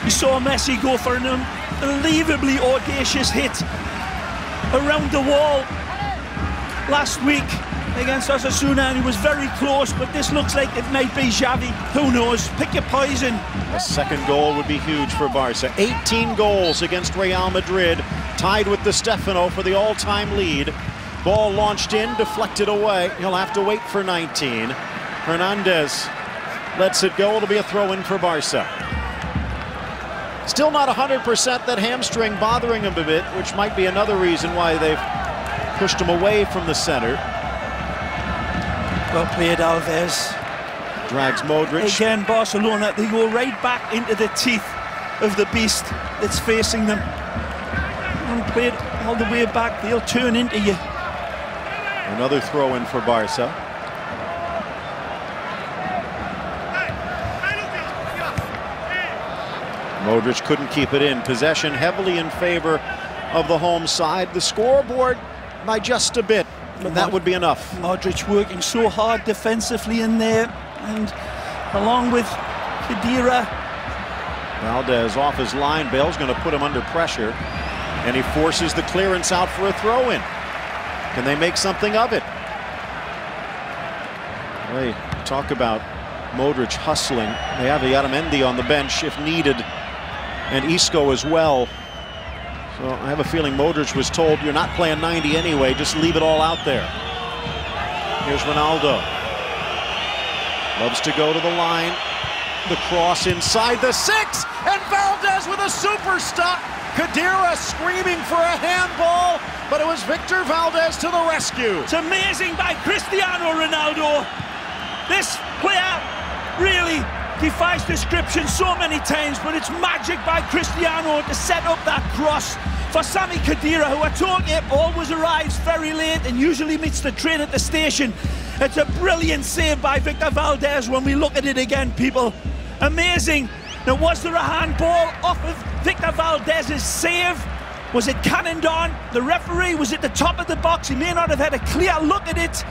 You saw Messi go for an unbelievably audacious hit around the wall last week against Osasuna, and he was very close, but this looks like it might be Xavi. Who knows? Pick your poison. A second goal would be huge for Barca. 18 goals against Real Madrid, tied with Di Stefano for the all-time lead. Ball launched in, deflected away. He'll have to wait for 19. Hernandez lets it go. It'll be a throw-in for Barca. Still not 100%, that hamstring bothering him a bit, which might be another reason why they've pushed him away from the center. Well played, Alves. Drags Modric. Again, Barcelona, they go right back into the teeth of the beast that's facing them. And played all the way back, they'll turn into you. Another throw-in for Barca. Modric couldn't keep it in. Possession heavily in favor of the home side. The scoreboard by just a bit, but that would be enough. Modric working so hard defensively in there, and along with Khedira. Valdez off his line. Bale's going to put him under pressure, and he forces the clearance out for a throw-in. Can they make something of it? They talk about Modric hustling. They have Yaramendi on the bench if needed, and Isco as well. So I have a feeling Modric was told, you're not playing 90 anyway, just leave it all out there. Here's Ronaldo. Loves to go to the line. The cross inside the 6, and Valdez with a super stop. Khedira screaming for a handball, but it was Victor Valdez to the rescue. It's amazing by Cristiano Ronaldo. This player really defies description so many times, but it's magic by Cristiano to set up that cross for Sami Khedira, who I told you always arrives very late and usually meets the train at the station. It's a brilliant save by Victor Valdez when we look at it again, people. Amazing. Now, was there a handball off of Victor Valdez's save? Was it cannoned on? The referee was at the top of the box. He may not have had a clear look at it,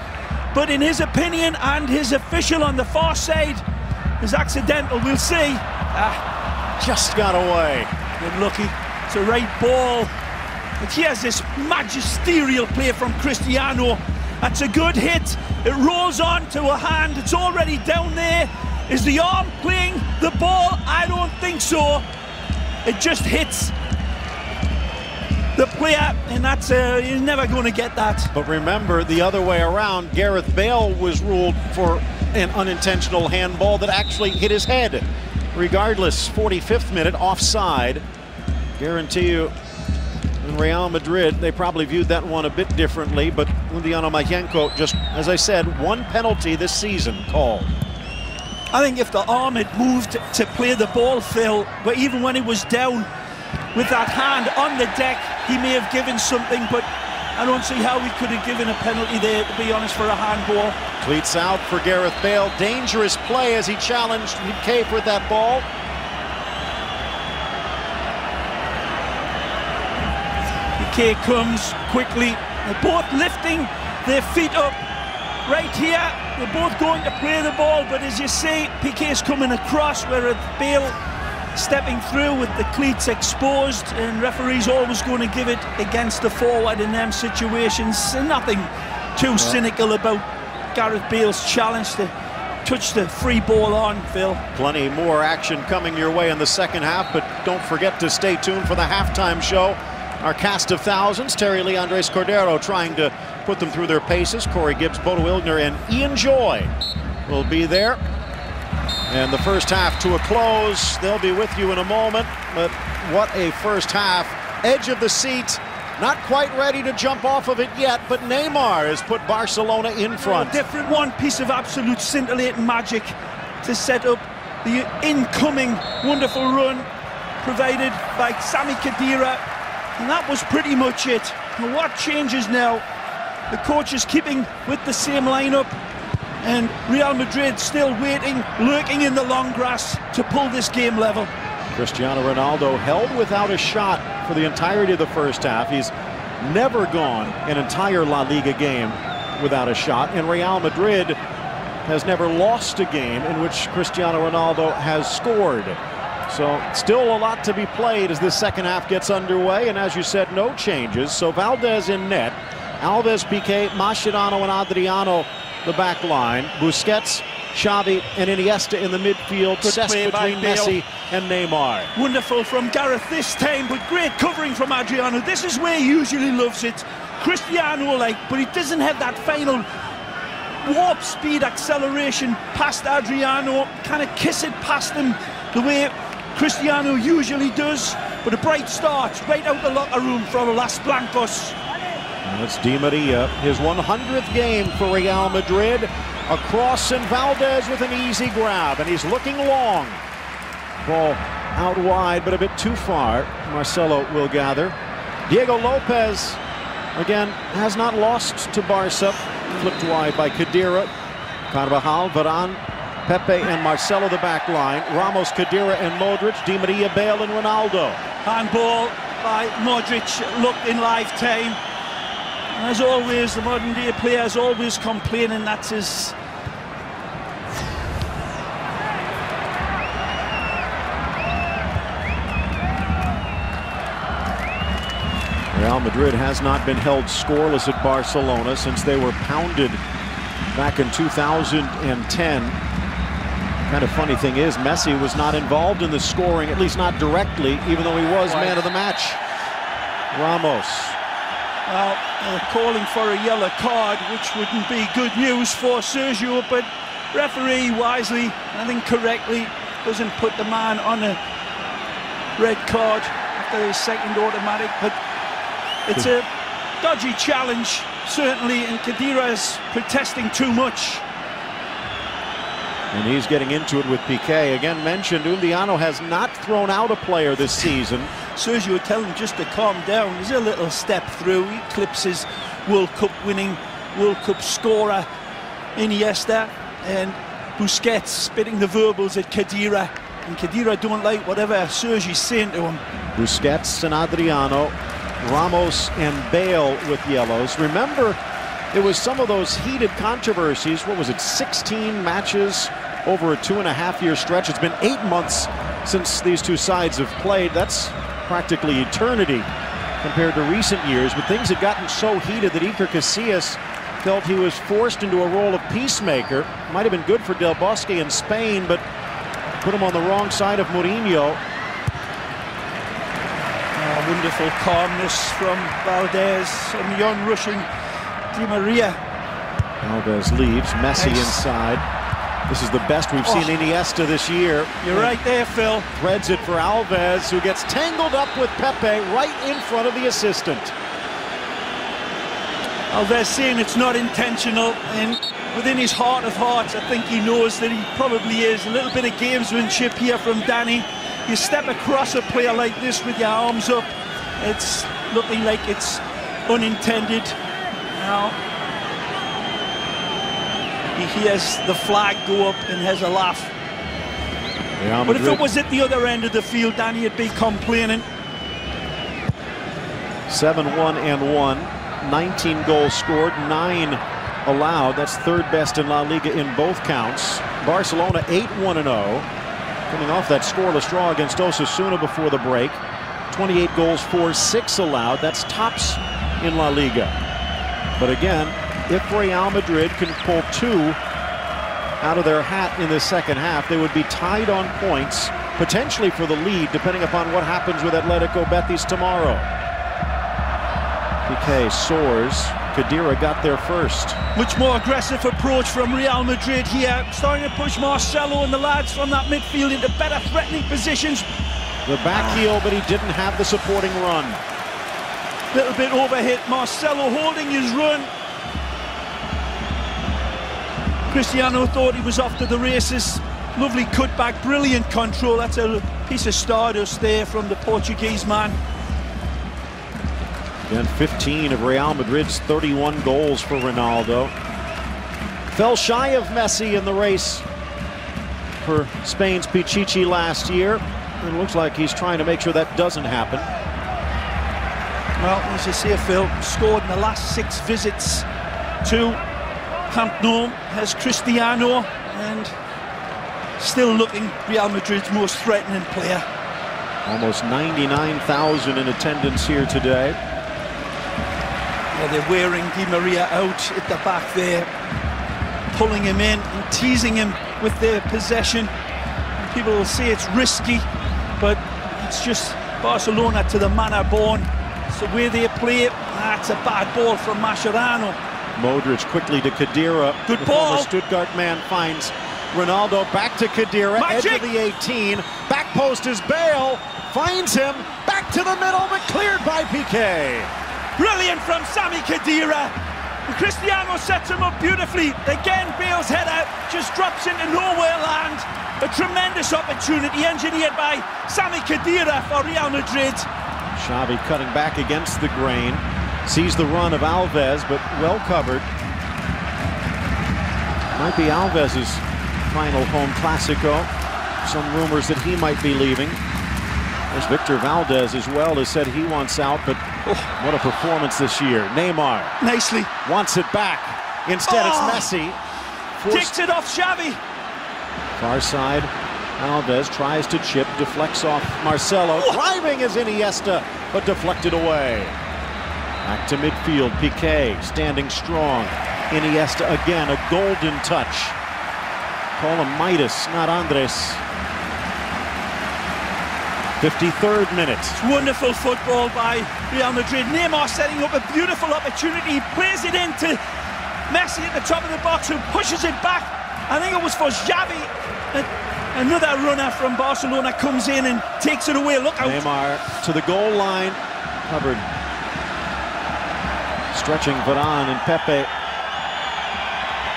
but in his opinion, and his official on the far side, is accidental. We'll see. Just got away. Good lucky. It's a right ball. But here's this magisterial play from Cristiano. That's a good hit. It rolls on to a hand. It's already down there. Is the arm playing the ball? I don't think so. It just hits the player, and that's you're never going to get that. But remember, the other way around, Gareth Bale was ruled for an unintentional handball that actually hit his head. Regardless, 45th minute, offside. Guarantee you, in Real Madrid, they probably viewed that one a bit differently, but Undiano Mayenko, just as I said, one penalty this season called. I think if the arm had moved to play the ball, Phil, but even when he was down with that hand on the deck, he may have given something, but I don't see how he could have given a penalty there, to be honest, for a handball. Cleats out for Gareth Bale. Dangerous play as he challenged Piqué for that ball. Piqué comes quickly. They're both lifting their feet up. Right here, they're both going to play the ball, but as you see, Piqué's coming across, whereas Bale stepping through with the cleats exposed, and referees always going to give it against the forward in them situations. And nothing too cynical about Gareth Bale's challenge to touch the free ball on, Phil. Plenty more action coming your way in the second half, but don't forget to stay tuned for the halftime show. Our cast of thousands, Terry Lee, Andres Cordero trying to put them through their paces. Corey Gibbs, Bodo Illner, and Ian Joy will be there. And the first half to a close. They'll be with you in a moment, but what a first half. Edge of the seat, not quite ready to jump off of it yet, but Neymar has put Barcelona in front. Different one piece of absolute scintillating magic to set up the incoming wonderful run provided by Sami Khedira, and that was pretty much it. And what changes now? The coach is keeping with the same lineup, and Real Madrid still waiting, lurking in the long grass to pull this game level. Cristiano Ronaldo held without a shot for the entirety of the first half. He's never gone an entire La Liga game without a shot, and Real Madrid has never lost a game in which Cristiano Ronaldo has scored. So still a lot to be played as this second half gets underway, and as you said, no changes. So Valdez in net, Alves, Piqué, Mascherano and Adriano the back line, Busquets, Xavi and Iniesta in the midfield, set between Messi and Neymar. Wonderful from Gareth this time, but great covering from Adriano. This is where he usually loves it. Cristiano-like, but he doesn't have that final warp speed acceleration past Adriano, kind of kiss it past him the way Cristiano usually does. But a bright start right out the locker room from Las Blancos. That's Di Maria, his 100th game for Real Madrid. Across, and Valdez with an easy grab, and he's looking long. Ball out wide, but a bit too far. Marcelo will gather. Diego Lopez, again, has not lost to Barca. Flipped wide by Khedira. Carvajal, Varane, Pepe and Marcelo the back line. Ramos, Khedira and Modric. Di Maria, Bale and Ronaldo. Handball by Modric, looked in live time. As always, the modern day player is always complaining that's his. Real Madrid has not been held scoreless at Barcelona since they were pounded back in 2010. Kind of funny thing is, Messi was not involved in the scoring, at least not directly, even though he was man of the match. Ramos. Well, they're calling for a yellow card, which wouldn't be good news for Sergio, but referee wisely, I think correctly, doesn't put the man on a red card after his second automatic. But it's a dodgy challenge, certainly, and Khedira's protesting too much. And he's getting into it with Piqué. Again mentioned, Undiano has not thrown out a player this season. Sergio would tell him just to calm down. There's a little step through. He clips his World Cup winning, World Cup scorer Iniesta, and Busquets spitting the verbals at Khedira. And Khedira don't like whatever Sergio's saying to him. Busquets and Adriano, Ramos and Bale with yellows. Remember, it was some of those heated controversies. What was it, 16 matches over a 2.5-year stretch? It's been 8 months since these two sides have played. That's practically eternity compared to recent years. But things had gotten so heated that Iker Casillas felt he was forced into a role of peacemaker. Might have been good for Del Bosque in Spain, but put him on the wrong side of Mourinho. Wonderful calmness from Valdez and the onrushing Di Maria. Alves leaves, Messi inside. This is the best we've seen Iniesta this year. You're right there, Phil. Threads it for Alves, who gets tangled up with Pepe right in front of the assistant. Alves saying it's not intentional, and within his heart of hearts, I think he knows that he probably is. A little bit of gamesmanship here from Danny. You step across a player like this with your arms up, it's looking like it's unintended. Now, he hears the flag go up and has a laugh. Real But if Madrid, it was at the other end of the field, Danny, he'd be complaining. 7-1-1, 19 goals scored, 9 allowed. That's third best in La Liga in both counts. Barcelona 8-1-0, coming off that scoreless draw against Osasuna before the break. 28 goals for, 6 allowed. That's tops in La Liga. But again, if Real Madrid can pull 2 out of their hat in the second half, they would be tied on points, potentially for the lead, depending upon what happens with Atletico Betis tomorrow. Piqué soars. Khedira got there first. Much more aggressive approach from Real Madrid here, starting to push Marcelo and the lads from that midfield into better threatening positions. The back heel, but he didn't have the supporting run. Little bit overhit. Marcelo holding his run. Cristiano thought he was off to the races. Lovely cutback, brilliant control. That's a piece of stardust there from the Portuguese man. Again, 15 of Real Madrid's 31 goals for Ronaldo. Fell shy of Messi in the race for Spain's Pichichi last year. It looks like he's trying to make sure that doesn't happen. Well, as you see, Phil, scored in the last 6 visits to Camp Nou as Cristiano, and still looking Real Madrid's most threatening player. Almost 99,000 in attendance here today. Yeah, they're wearing Di Maria out at the back there, pulling him in and teasing him with their possession. People will say it's risky, but it's just Barcelona to the manner born. It's the way they play it. That's a bad ball from Mascherano. Modric quickly to Khedira. Good the ball. Former Stuttgart man finds Ronaldo back to Khedira, Magic. edge of the 18. Back post is Bale, finds him, back to the middle, but cleared by Piqué. Brilliant from Sami Khedira. Cristiano sets him up beautifully. Again, Bale's header just drops into nowhere land. A tremendous opportunity engineered by Sami Khedira for Real Madrid. Xavi cutting back against the grain. Sees the run of Alves, but well covered. Might be Alves' final home Clásico. Some rumors that he might be leaving. There's Victor Valdez as well has said he wants out, but what a performance this year. Neymar Nicely. wants it back. Instead, it's Messi. Takes it off Xavi. Far side, Alves tries to chip, deflects off Marcelo. Driving is Iniesta, but deflected away. Back to midfield, Piqué standing strong. Iniesta again, a golden touch. Call him Midas, not Andres. 53rd minute. It's wonderful football by Real Madrid. Neymar setting up a beautiful opportunity. He plays it into Messi at the top of the box, who pushes it back. I think it was for Xavi. Another runner from Barcelona comes in and takes it away. Look out. Neymar to the goal line. Covered. Stretching Varane and Pepe.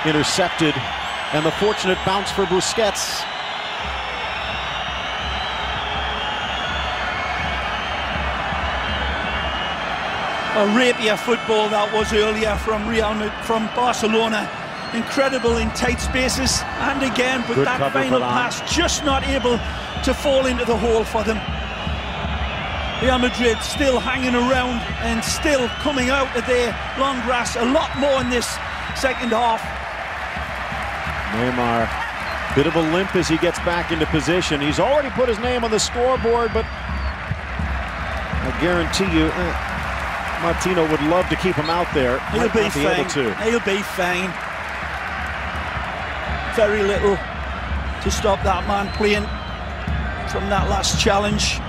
Intercepted. And the fortunate bounce for Busquets. A rapier football that was earlier from Barcelona. Incredible in tight spaces, and again, but that final pass just not able to fall into the hole for them. Real Madrid still hanging around and still coming out of their long grass a lot more in this second half. Neymar, bit of a limp as he gets back into position. He's already put his name on the scoreboard, but I guarantee you, Martino would love to keep him out there. He'll be fine. He'll be fine. Very little to stop that man playing from that last challenge.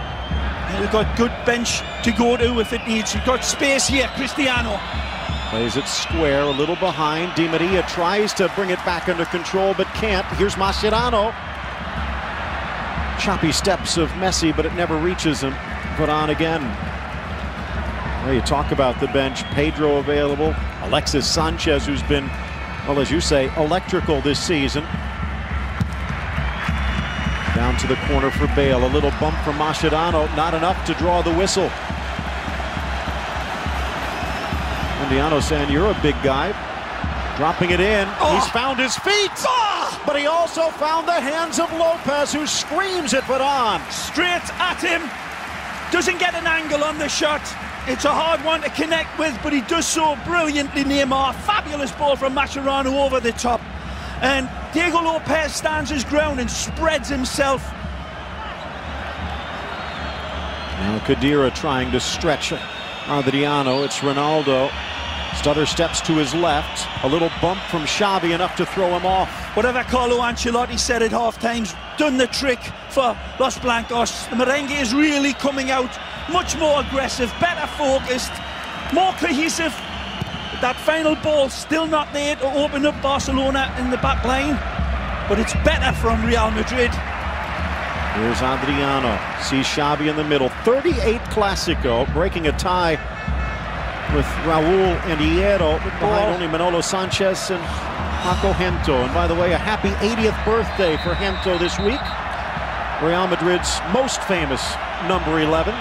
We've got good bench to go to if it needs. We've got space here. Cristiano plays it square, a little behind. Di Maria tries to bring it back under control, but can't. Here's Mascherano. Choppy steps of Messi, but it never reaches him. Put on again. Well, you talk about the bench. Pedro available. Alexis Sanchez, who's been, well, as you say, electrical this season. Down to the corner for Bale. A little bump from Mascherano. Not enough to draw the whistle. Indiano saying, you're a big guy. Dropping it in. He's found his feet. But he also found the hands of Lopez, who screams it but on. Straight at him. Doesn't get an angle on the shot. It's a hard one to connect with, but he does so brilliantly, Neymar. Fabulous ball from Mascherano over the top. And Diego Lopez stands his ground and spreads himself. Now Khedira trying to stretch Adriano. It's Ronaldo. Stutter steps to his left. A little bump from Xavi, enough to throw him off. Whatever Carlo Ancelotti said at half-time's done the trick for Los Blancos. The merengue is really coming out much more aggressive, better focused, more cohesive. But that final ball still not there to open up Barcelona in the back line. But it's better from Real Madrid. Here's Adriano. Sees Xavi in the middle. 38 Clásico, breaking a tie with Raúl and Hierro, behind only Manolo Sanchez and Paco Gento. And by the way, a happy 80th birthday for Gento this week. Real Madrid's most famous number 11.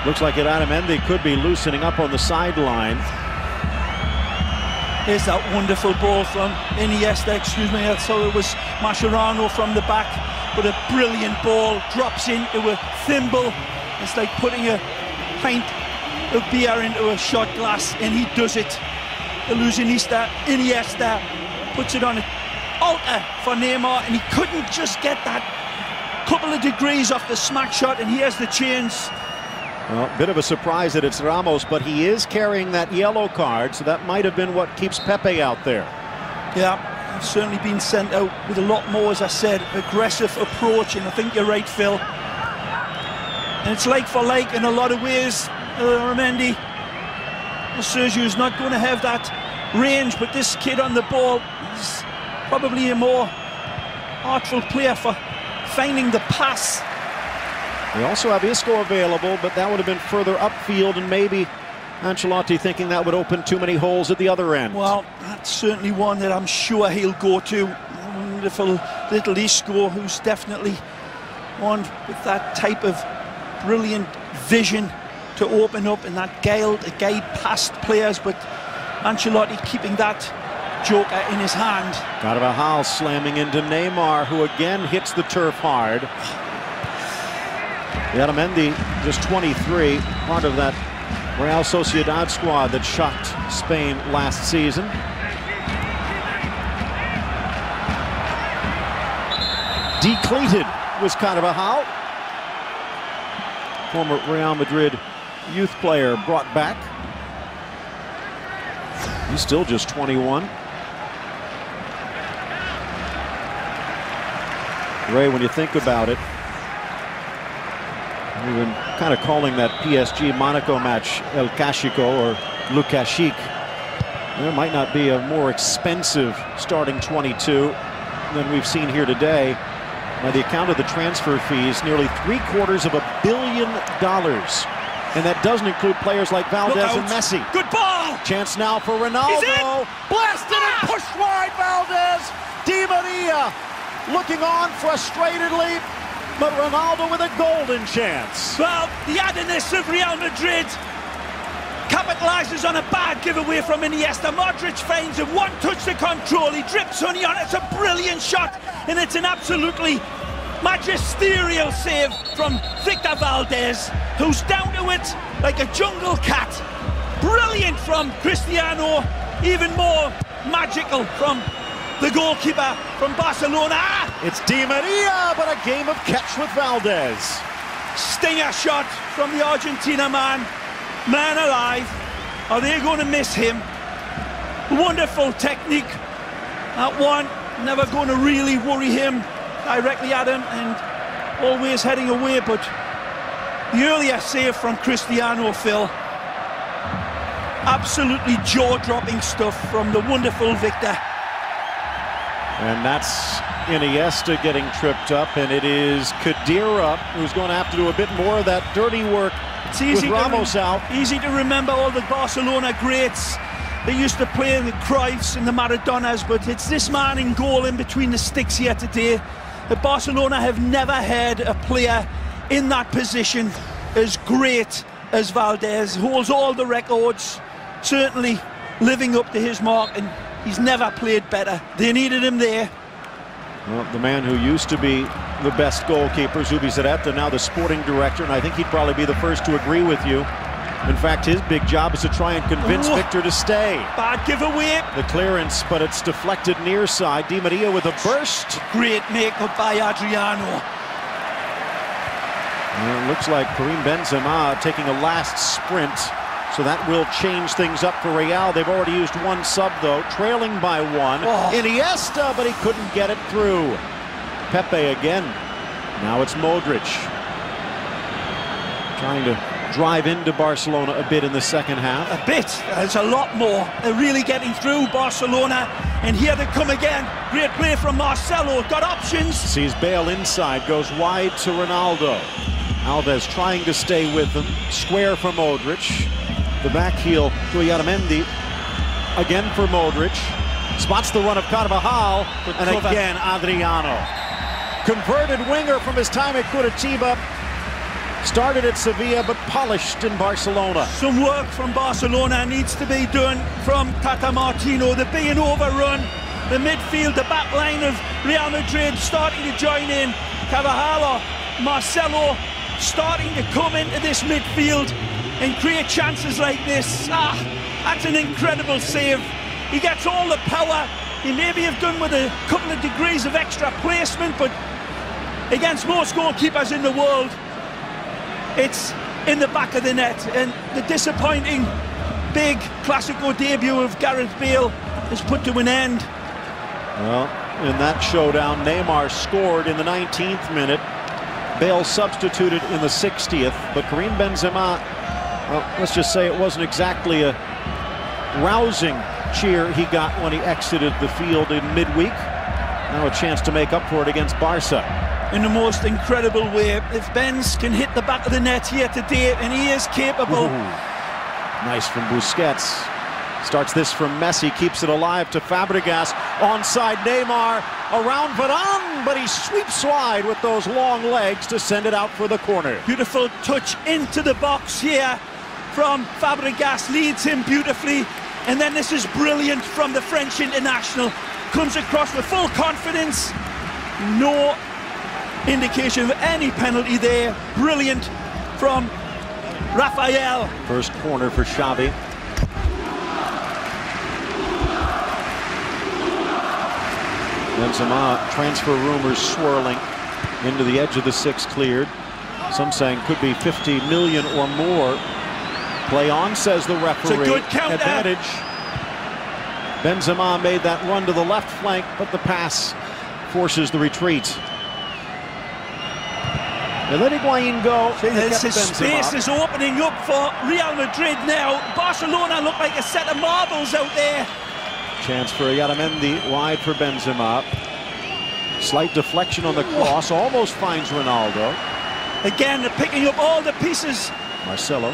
Looks like Otamendi could be loosening up on the sideline. Here's that wonderful ball from Iniesta, excuse me, I thought it was Mascherano from the back, but a brilliant ball, drops into a thimble. It's like putting a pint of beer into a shot glass, and he does it. Illusionista, Iniesta puts it on an altar for Neymar, and he couldn't just get that couple of degrees off the smack shot, and here's the chance. Well, a bit of a surprise that it's Ramos, but he is carrying that yellow card, so that might have been what keeps Pepe out there. Yeah, he's certainly been sent out with a lot more, as I said, aggressive approach, and I think you're right, Phil. And it's like for like in a lot of ways. Ramendi, Sergio's not going to have that range, but this kid on the ball is probably a more artful player for finding the pass. We also have Isco available, but that would have been further upfield, and maybe Ancelotti thinking that would open too many holes at the other end. Well, that's certainly one that I'm sure he'll go to. Wonderful little Isco, who's definitely one with that type of brilliant vision to open up and that guile to guide past players, but Ancelotti keeping that joker in his hand. Carvajal slamming into Neymar, who again hits the turf hard. Otamendi, just 23, part of that Real Sociedad squad that shocked Spain last season. Decleated was Carvajal. Former Real Madrid youth player brought back. He's still just 21. Ray, when you think about it, we've been kind of calling that PSG Monaco match El Clásico or Le Classique. There might not be a more expensive starting 22 than we've seen here today. By the account of the transfer fees, nearly $750 million. And that doesn't include players like Valdez and Messi. Good ball! Chance now for Ronaldo. Blasted and pushed wide, Valdez. Di Maria looking on frustratedly, but Ronaldo with a golden chance. Well, the addedness of Real Madrid capitalises on a bad giveaway from Iniesta. Modric finds him, one touch to control, he drips Sonny on it. It's a brilliant shot, and it's an absolutely magisterial save from Victor Valdez, who's down to it like a jungle cat. Brilliant from Cristiano, even more magical from the goalkeeper from Barcelona. It's Di Maria, but a game of catch with Valdez. Stinger shot from the Argentina man. Man alive. Are they going to miss him? Wonderful technique. That one, never going to really worry him directly at him and always heading away. But the earlier save from Cristiano, Phil, absolutely jaw-dropping stuff from the wonderful Victor. And that's Iniesta getting tripped up, and it is Khedira who's going to have to do a bit more of that dirty work. It's easy with Ramos out. Easy to remember all the Barcelona greats. They used to play the Cruyffs and the Maradonas, but it's this man in goal in between the sticks here today. The Barcelona have never had a player in that position as great as Valdez. Holds all the records. Certainly living up to his mark, and he's never played better. They needed him there. Well, the man who used to be the best goalkeeper, Zubizarreta, now the sporting director, and I think he'd probably be the first to agree with you. In fact, his big job is to try and convince Victor to stay. Bad giveaway. The clearance, but it's deflected near side. Di Maria with a burst. Great make-up by Adriano. Well, it looks like Karim Benzema taking a last sprint, so that will change things up for Real. They've already used one sub, though, trailing by one. Iniesta, but he couldn't get it through. Pepe again. Now it's Modric. Trying to drive into Barcelona a bit in the second half. A bit. There's a lot more. They're really getting through Barcelona. And here they come again. Great play from Marcelo. Got options. Sees Bale inside. Goes wide to Ronaldo. Alves trying to stay with him. Square for Modric. The back heel to Yaramendi. Again for Modric. Spots the run of Carvajal. And again Adriano. Converted winger from his time at Curitiba. Started at Sevilla, but polished in Barcelona. Some work from Barcelona needs to be done from Tata Martino. They're being overrun. The midfield, the back line of Real Madrid starting to join in. Carvajal, Marcelo starting to come into this midfield and create chances like this. That's an incredible save. He gets all the power. He maybe have done with a couple of degrees of extra placement, but against most goalkeepers in the world, it's in the back of the net. And the disappointing big Clasico debut of Gareth Bale is put to an end. Well, in that showdown, Neymar scored in the 19th minute. Bale substituted in the 60th, but Karim Benzema, well, let's just say it wasn't exactly a rousing cheer he got when he exited the field in midweek. Now a chance to make up for it against Barca. In the most incredible way. If Benz can hit the back of the net here today, and he is capable. Ooh. Nice from Busquets. Starts this from Messi, keeps it alive to Fabregas. Onside Neymar, around Varane, but he sweeps wide with those long legs to send it out for the corner. Beautiful touch into the box here from Fabregas, leads him beautifully. And then this is brilliant from the French international. Comes across with full confidence. No indication of any penalty there. Brilliant from Rafael. First corner for Xavi. Benzema, transfer rumors swirling into the edge of the six cleared. Some saying could be 50 million or more. Play on, says the referee. It's a good counter. Advantage. Benzema made that run to the left flank, but the pass forces the retreat. They let Higuain go. Space is opening up for Real Madrid now. Barcelona look like a set of marbles out there. Chance for Yaramendi, wide for Benzema. Slight deflection on the cross, almost finds Ronaldo. Again, they're picking up all the pieces. Marcelo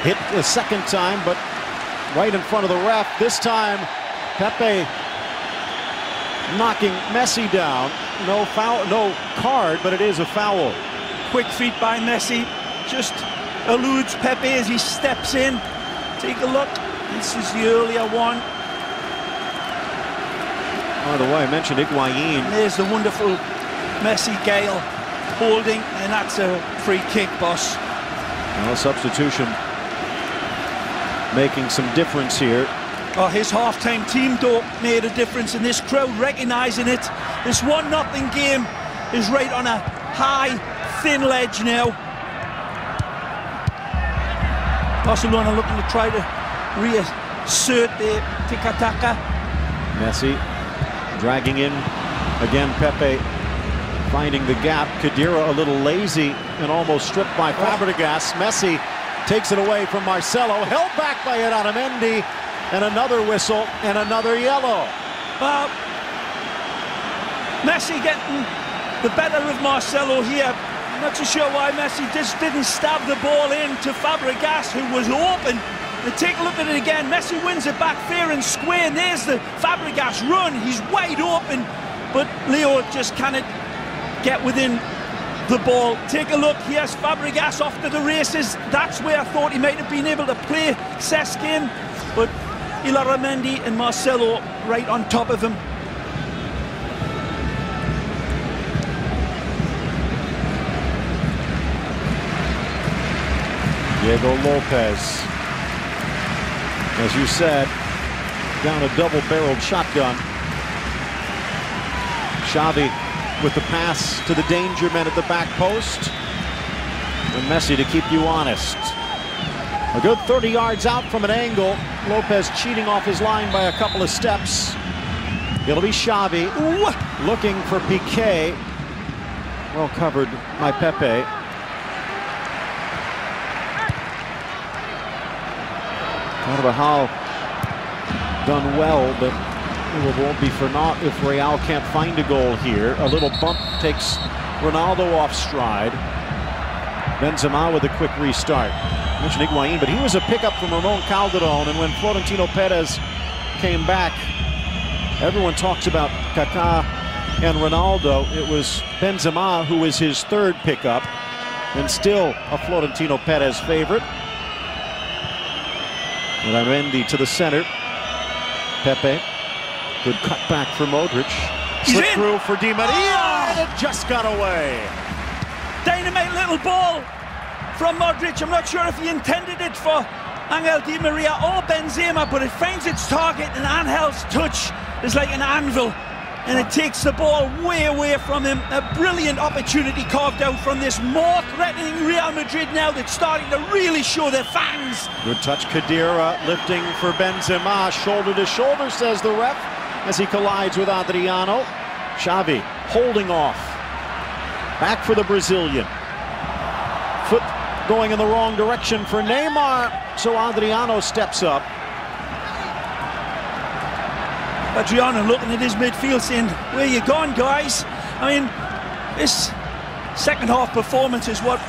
hit the second time, but right in front of the ref. This time, Pepe knocking Messi down. No foul, no card, but it is a foul. Quick feet by Messi, just eludes Pepe as he steps in. Take a look, this is the earlier one. By the way, I mentioned Higuain. There's the wonderful Messi Gale holding, and that's a free kick, boss. Well, substitution making some difference here. Oh, his half-time team though made a difference, in this crowd recognising it. This 1-0 game is right on a high, thin ledge now. Barcelona looking to try to reassert the tiki-taka. Messi dragging in again. Pepe finding the gap. Khedira a little lazy and almost stripped by Fabregas. Messi takes it away from Marcelo, held back by Yaramendi, and another whistle and another yellow. Messi getting the better of Marcelo here. I'm not too sure why Messi just didn't stab the ball in to Fabregas, who was open. And take a look at it again. Messi wins it back fair and square, and there's the Fabregas run. He's wide open, but Leo just cannot get within the ball. Take a look. Here's Fabregas off to the races. That's where I thought he might have been able to play Cesc in, but Illarramendi and Marcelo right on top of him. Diego Lopez, as you said, down a double-barreled shotgun. Xavi with the pass to the danger men at the back post. And Messi to keep you honest. A good 30 yards out from an angle. Lopez cheating off his line by a couple of steps. It'll be Xavi looking for Piqué. Well covered by Pepe. Carvajal done well, but it won't be for naught if Real can't find a goal here. A little bump takes Ronaldo off stride. Benzema with a quick restart. I mentioned Higuain, but he was a pickup from Ramon Calderon, and when Florentino Perez came back, everyone talks about Kaká and Ronaldo. It was Benzema who was his third pickup, and still a Florentino Perez favorite. Ramendi to the center. Pepe. Good cutback for Modric. Slip through for Di Maria, and it just got away. Dynamite little ball from Modric. I'm not sure if he intended it for Angel Di Maria or Benzema, but it finds its target, and Angel's touch is like an anvil, and it takes the ball way away from him. A brilliant opportunity carved out from this more threatening Real Madrid now that's starting to really show their fangs. Good touch, Khedira lifting for Benzema, shoulder to shoulder, says the ref, as he collides with Adriano. Xavi holding off. Back for the Brazilian. Foot going in the wrong direction for Neymar, so Adriano steps up. Adriano looking at his midfield saying, where you gone, guys? I mean, this second half performance is what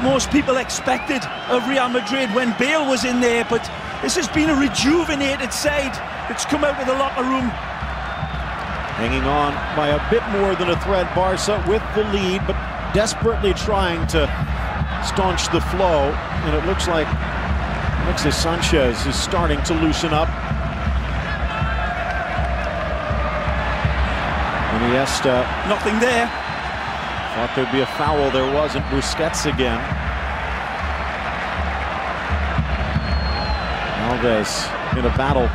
most people expected of Real Madrid when Bale was in there, but this has been a rejuvenated side. It's come out with a locker room. Hanging on by a bit more than a thread, Barca with the lead, but desperately trying to staunch the flow, and it looks like Alexis Sanchez is starting to loosen up. Iniesta. Nothing there. Thought there'd be a foul, there wasn't. Busquets again. Alves in a battle.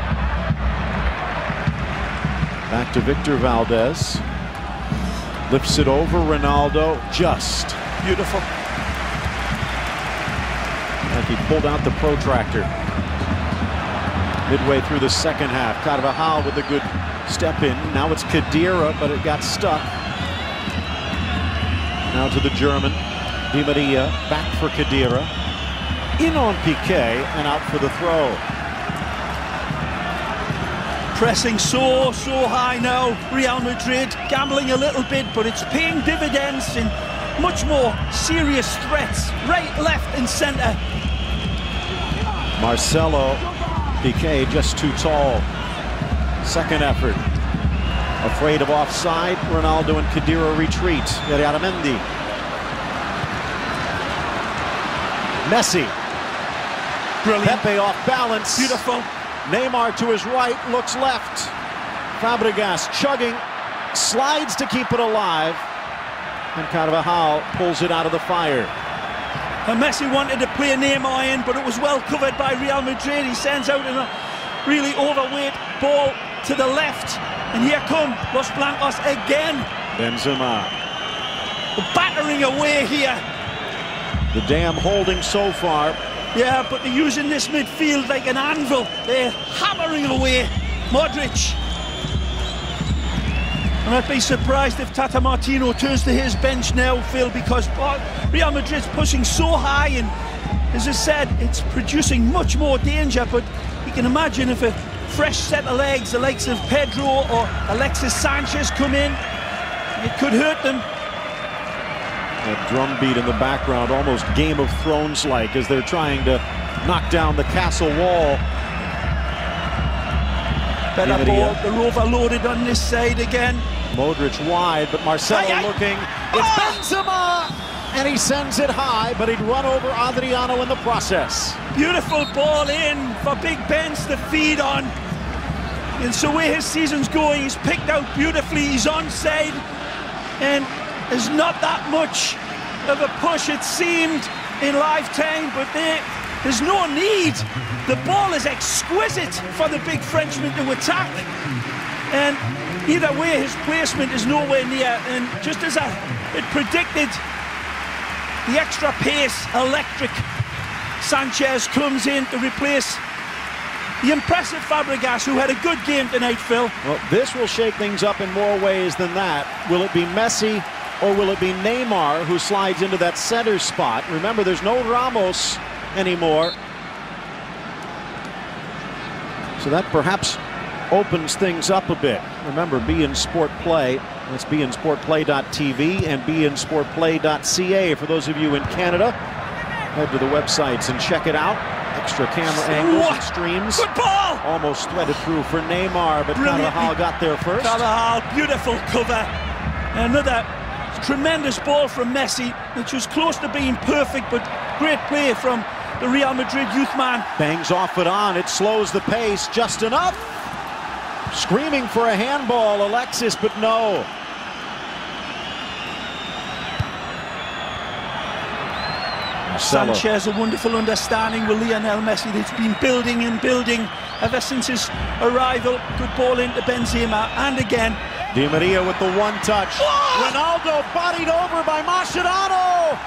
Back to Victor Valdez. Lifts it over Ronaldo. Just beautiful. Like he pulled out the protractor. Midway through the second half. Carvajal with a good step in. Now it's Khedira, but it got stuck. Now to the German. Di Maria back for Khedira. In on Piqué and out for the throw. Pressing so high now, Real Madrid, gambling a little bit, but it's paying dividends in much more serious threats, right, left and centre. Marcelo, Piqué just too tall. Second effort. Afraid of offside, Ronaldo and Khedira retreat. Illarramendi. Messi. Brilliant. Pepe off balance. Beautiful. Neymar to his right, looks left. Fabregas chugging, slides to keep it alive. And Carvajal pulls it out of the fire. And Messi wanted to play Neymar in, but it was well covered by Real Madrid. He sends out a really overweight ball to the left. And here come Los Blancos again. Benzema. Battering away here. The damn holding so far. Yeah, but they're using this midfield like an anvil. They're hammering away. Modric. And I'd be surprised if Tata Martino turns to his bench now, Phil, because Real Madrid's pushing so high, and as I said, it's producing much more danger. But you can imagine if a fresh set of legs, the likes of Pedro or Alexis Sanchez come in, it could hurt them. A drum beat in the background, almost Game of Thrones-like, as they're trying to knock down the castle wall. Better ball, they're overloaded on this side again. Modric wide, but Marcelo looking. It's Benzema! and he sends it high, but he'd run over Adriano in the process. Beautiful ball in for Big Ben's to feed on. And so where his season's going, he's picked out beautifully, he's onside, and there's not that much of a push, it seemed, in lifetime, but there's no need. The ball is exquisite for the big Frenchman to attack, and either way his placement is nowhere near. And just as I had predicted, the extra pace, electric Sanchez comes in to replace the impressive Fabregas, who had a good game tonight, Phil. Well, this will shake things up in more ways than that. Will it be Messi or will it be Neymar who slides into that center spot? Remember, there's no Ramos anymore. So that perhaps opens things up a bit. Remember, beIN Sport Play. That's beinsportplay.tv and beinsportplay.ca for those of you in Canada. Head to the websites and check it out. Extra camera angles and streams. Good ball! Almost threaded through for Neymar, but Carvajal got there first. Carvajal, beautiful cover. Another tremendous ball from Messi, which was close to being perfect, but great play from the Real Madrid youth man. Bangs off it on. It slows the pace just enough. Screaming for a handball, Alexis, but no. Sanchez, a wonderful understanding with Lionel Messi that's been building and building ever since his arrival. Good ball into Benzema, and again. Di Maria with the one touch. Oh! Ronaldo bodied over by Mascherano.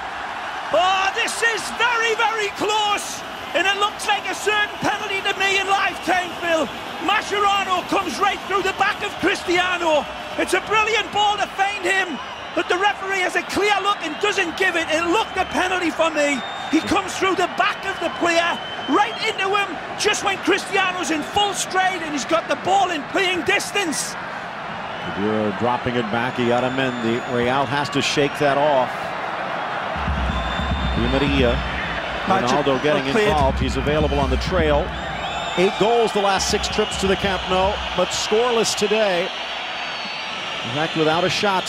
Oh, this is very, very close. And it looks like a certain penalty to me in lifetime, Phil. Mascherano comes right through the back of Cristiano. It's a brilliant ball to find him, but the referee has a clear look and doesn't give it. It looked a penalty for me. He comes through the back of the player, right into him, just when Cristiano's in full stride and he's got the ball in playing distance. You're dropping it back, Yaramendi. Real has to shake that off. Di Maria. Ronaldo getting involved. He's available on the trail. 8 goals the last 6 trips to the Camp Nou, but scoreless today. In fact, without a shot.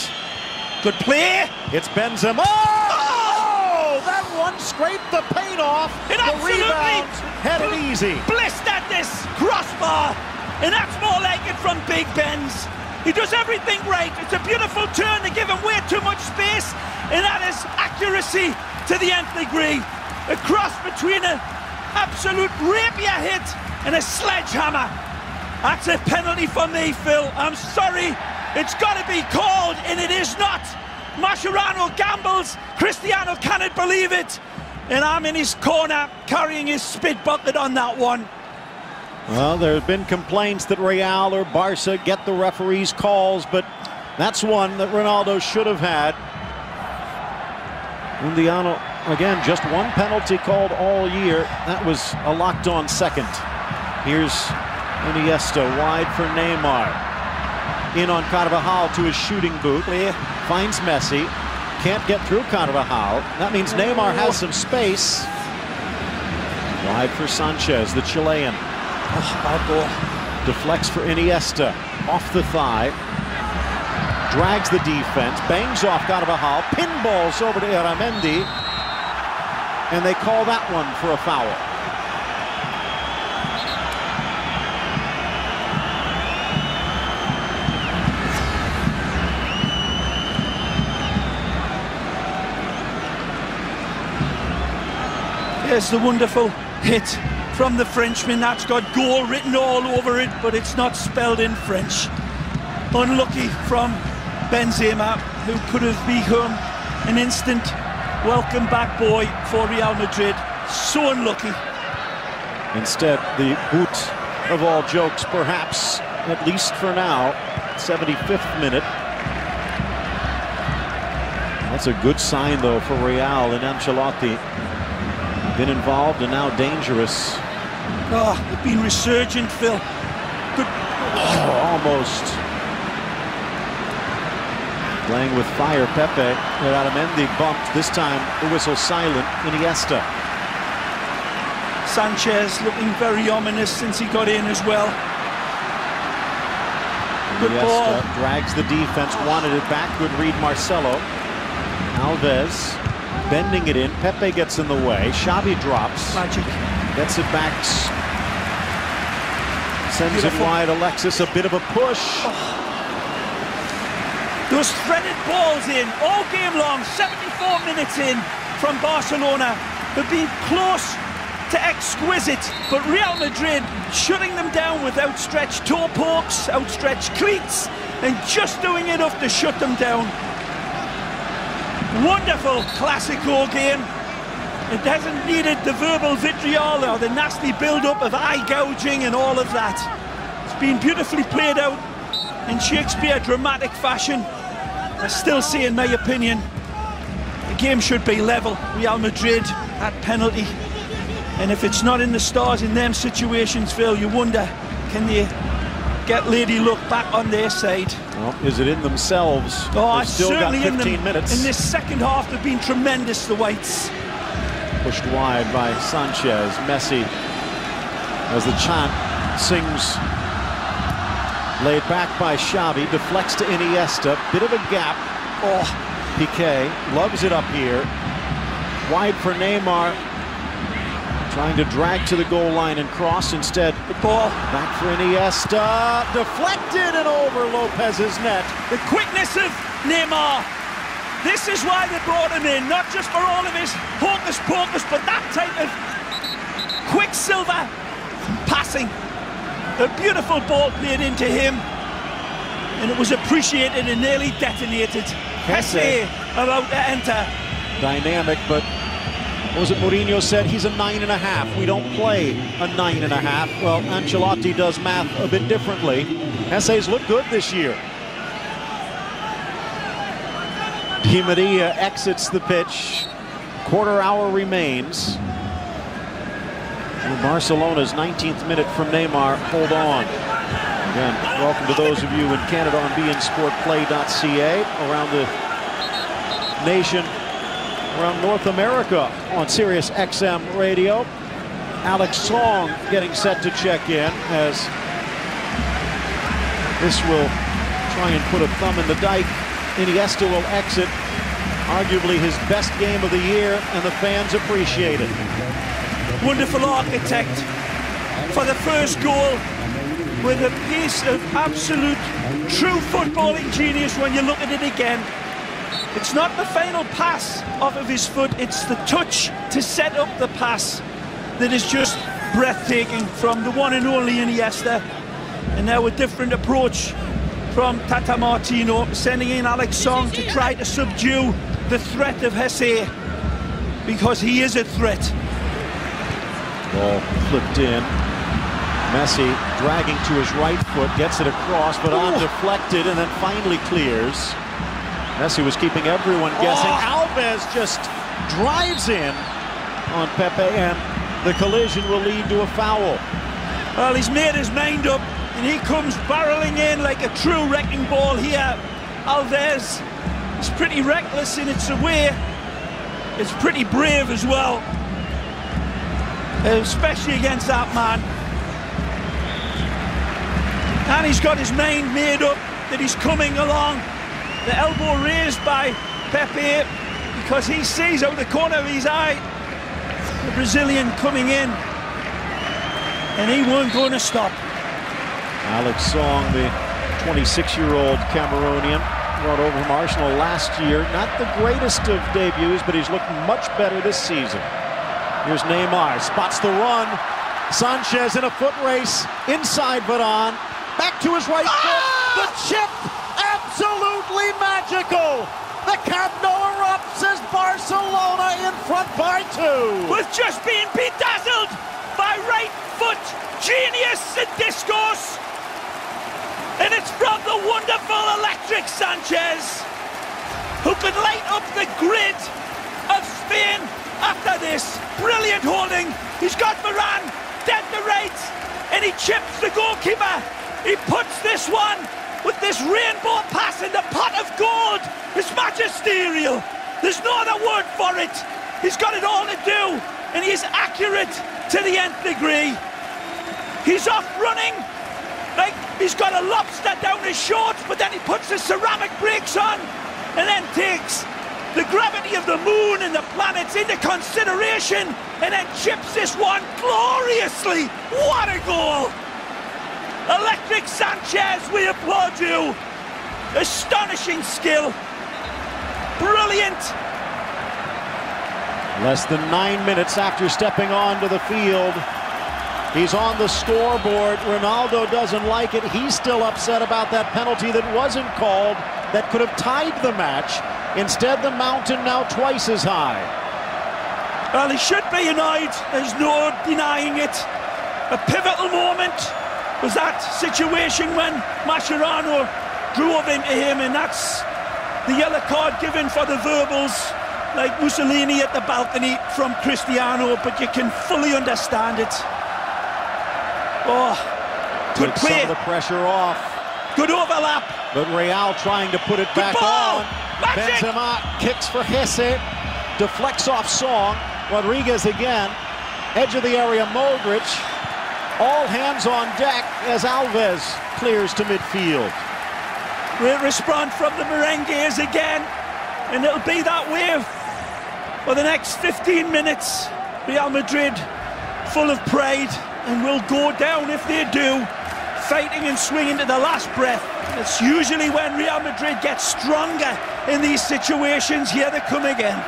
Good play. It's Benzema. Oh! That one scraped the paint off. It the rebound headed easy. Blistered this crossbar, and that's more like it from Big Ben's. He does everything right. It's a beautiful turn to give him way too much space, and that is accuracy to the nth degree. A cross between an absolute rapier hit and a sledgehammer. That's a penalty for me, Phil. I'm sorry. It's got to be called, and it is not. Mascherano gambles. Cristiano cannot believe it. And I'm in his corner, carrying his spit bucket on that one. Well, there have been complaints that Real or Barca get the referees' calls, but that's one that Ronaldo should have had. Undiano, again, just one penalty called all year. That was a locked-on second. Here's Iniesta wide for Neymar. In on Carvajal to his shooting boot. Finds Messi. Can't get through Carvajal. That means Neymar has some space. Wide for Sanchez, the Chilean. Bad ball. Deflects for Iniesta. Off the thigh. Drags the defense. Bangs off Carvajal. Pinballs over to Yaramendi. And they call that one for a foul. There's the wonderful hit from the Frenchman. That's got goal written all over it, but it's not spelled in French. Unlucky from Benzema, who could have become an instant welcome back boy for Real Madrid. So unlucky. Instead, the boot of all jokes, perhaps, at least for now. 75th minute. That's a good sign, though, for Real and Ancelotti. Been involved and now dangerous. Oh, they've been resurgent, Phil. Good. Oh, almost. Playing with fire, Pepe. Yaramendi bumped. This time, the whistle silent. Iniesta. Sanchez looking very ominous since he got in as well. Good Iniesta ball. drags the defense. Wanted it back. Good read, Marcelo. Alves. bending it in. Pepe gets in the way. Xavi drops. Magic. Gets it back. Sends it wide. Alexis, a bit of a push. Those threaded balls in all game long, 74 minutes in from Barcelona. They've been close to exquisite, but Real Madrid shutting them down with outstretched toe pokes, outstretched cleats, and just doing enough to shut them down. Wonderful Clasico game. It hasn't needed the verbal vitriol or the nasty build-up of eye gouging and all of that. It's been beautifully played out in Shakespeare dramatic fashion. I still say, in my opinion, the game should be level. Real Madrid at penalty. And if it's not in the stars in them situations, Phil, you wonder, can they get Lady Luck back on their side? Well, is it in themselves? Oh, They've still got 15 minutes. In this second half, they've been tremendous, the Whites. Pushed wide by Sanchez. Messi, as the chant sings, laid back by Xavi, deflects to Iniesta, bit of a gap. Oh, Piqué loves it up here. Wide for Neymar, trying to drag to the goal line and cross instead. The ball back for Iniesta, deflected and over Lopez's net. The quickness of Neymar. This is why they brought him in, not just for all of his hocus pocus, but that type of quicksilver passing. A beautiful ball played into him, and it was appreciated and nearly detonated. Hesse about to enter. Dynamic, but what was it Mourinho said? He's a 9.5. We don't play a 9.5. Well, Ancelotti does math a bit differently. Hesse's looked good this year. Di Maria exits the pitch. Quarter hour remains. And Barcelona's 19th minute from Neymar. Hold on. Again, welcome to those of you in Canada on beInSportPlay.ca, around the nation, around North America on Sirius XM Radio. Alex Song getting set to check in, as this will try and put a thumb in the dike. Iniesta will exit, arguably his best game of the year, and the fans appreciate it. Wonderful architect for the first goal, with a piece of absolute true footballing genius when you look at it again. It's not the final pass off of his foot, it's the touch to set up the pass that is just breathtaking from the one and only Iniesta. And now a different approach from Tata Martino, sending in Alex Song to try to subdue the threat of Hesse, because he is a threat. Ball flipped in. Messi dragging to his right foot, gets it across, but deflected, and then finally clears. Messi was keeping everyone guessing. Alves just drives in on Pepe, and the collision will lead to a foul. Well, he's made his mind up, and he comes barreling in like a true wrecking ball here. Alves is pretty reckless in its way. It's pretty brave as well, especially against that man. And he's got his mind made up that he's coming along. The elbow raised by Pepe, because he sees out the corner of his eye the Brazilian coming in, and he weren't going to stop. Alex Song, the 26-year-old Cameroonian, brought over from Arsenal last year. Not the greatest of debuts, but he's looked much better this season. Here's Neymar, spots the run. Sanchez in a foot race, inside Varane, back to his right foot. The chip, absolutely magical. The Camp Nou erupts as Barcelona in front by 2. With just being bedazzled by right foot genius and discourse. And it's from the wonderful electric Sanchez, who could light up the grid of Spain after this. Brilliant holding. He's got Varane dead to right, and he chips the goalkeeper. He puts this one with this rainbow pass in the pot of gold. It's magisterial. There's no other word for it. He's got it all to do, and he is accurate to the nth degree. He's off running like he's got a lobster down his shorts, but then he puts the ceramic brakes on and then takes the gravity of the moon and the planets into consideration, and then chips this one gloriously. What a goal! Electric Sanchez, we applaud you. Astonishing skill. Brilliant. Less than 9 minutes after stepping onto the field, he's on the scoreboard. Ronaldo doesn't like it. He's still upset about that penalty that wasn't called, that could have tied the match. Instead, the mountain now twice as high. Well, he should be annoyed. There's no denying it. A pivotal moment was that situation when Mascherano drove into him, and that's the yellow card given for the verbals, like Mussolini at the balcony from Cristiano, but you can fully understand it. Oh, good play. Some of the pressure off. Good overlap. But Real trying to put it back on. Magic. Benzema kicks for Jesse, deflects off Song. Rodriguez again, edge of the area, Modric. All hands on deck as Alves clears to midfield. Great response from the Merengues again, and it'll be that way for the next 15 minutes. Real Madrid full of pride, and will go down if they do, fighting and swinging to the last breath. It's usually when Real Madrid gets stronger in these situations. Here they come again.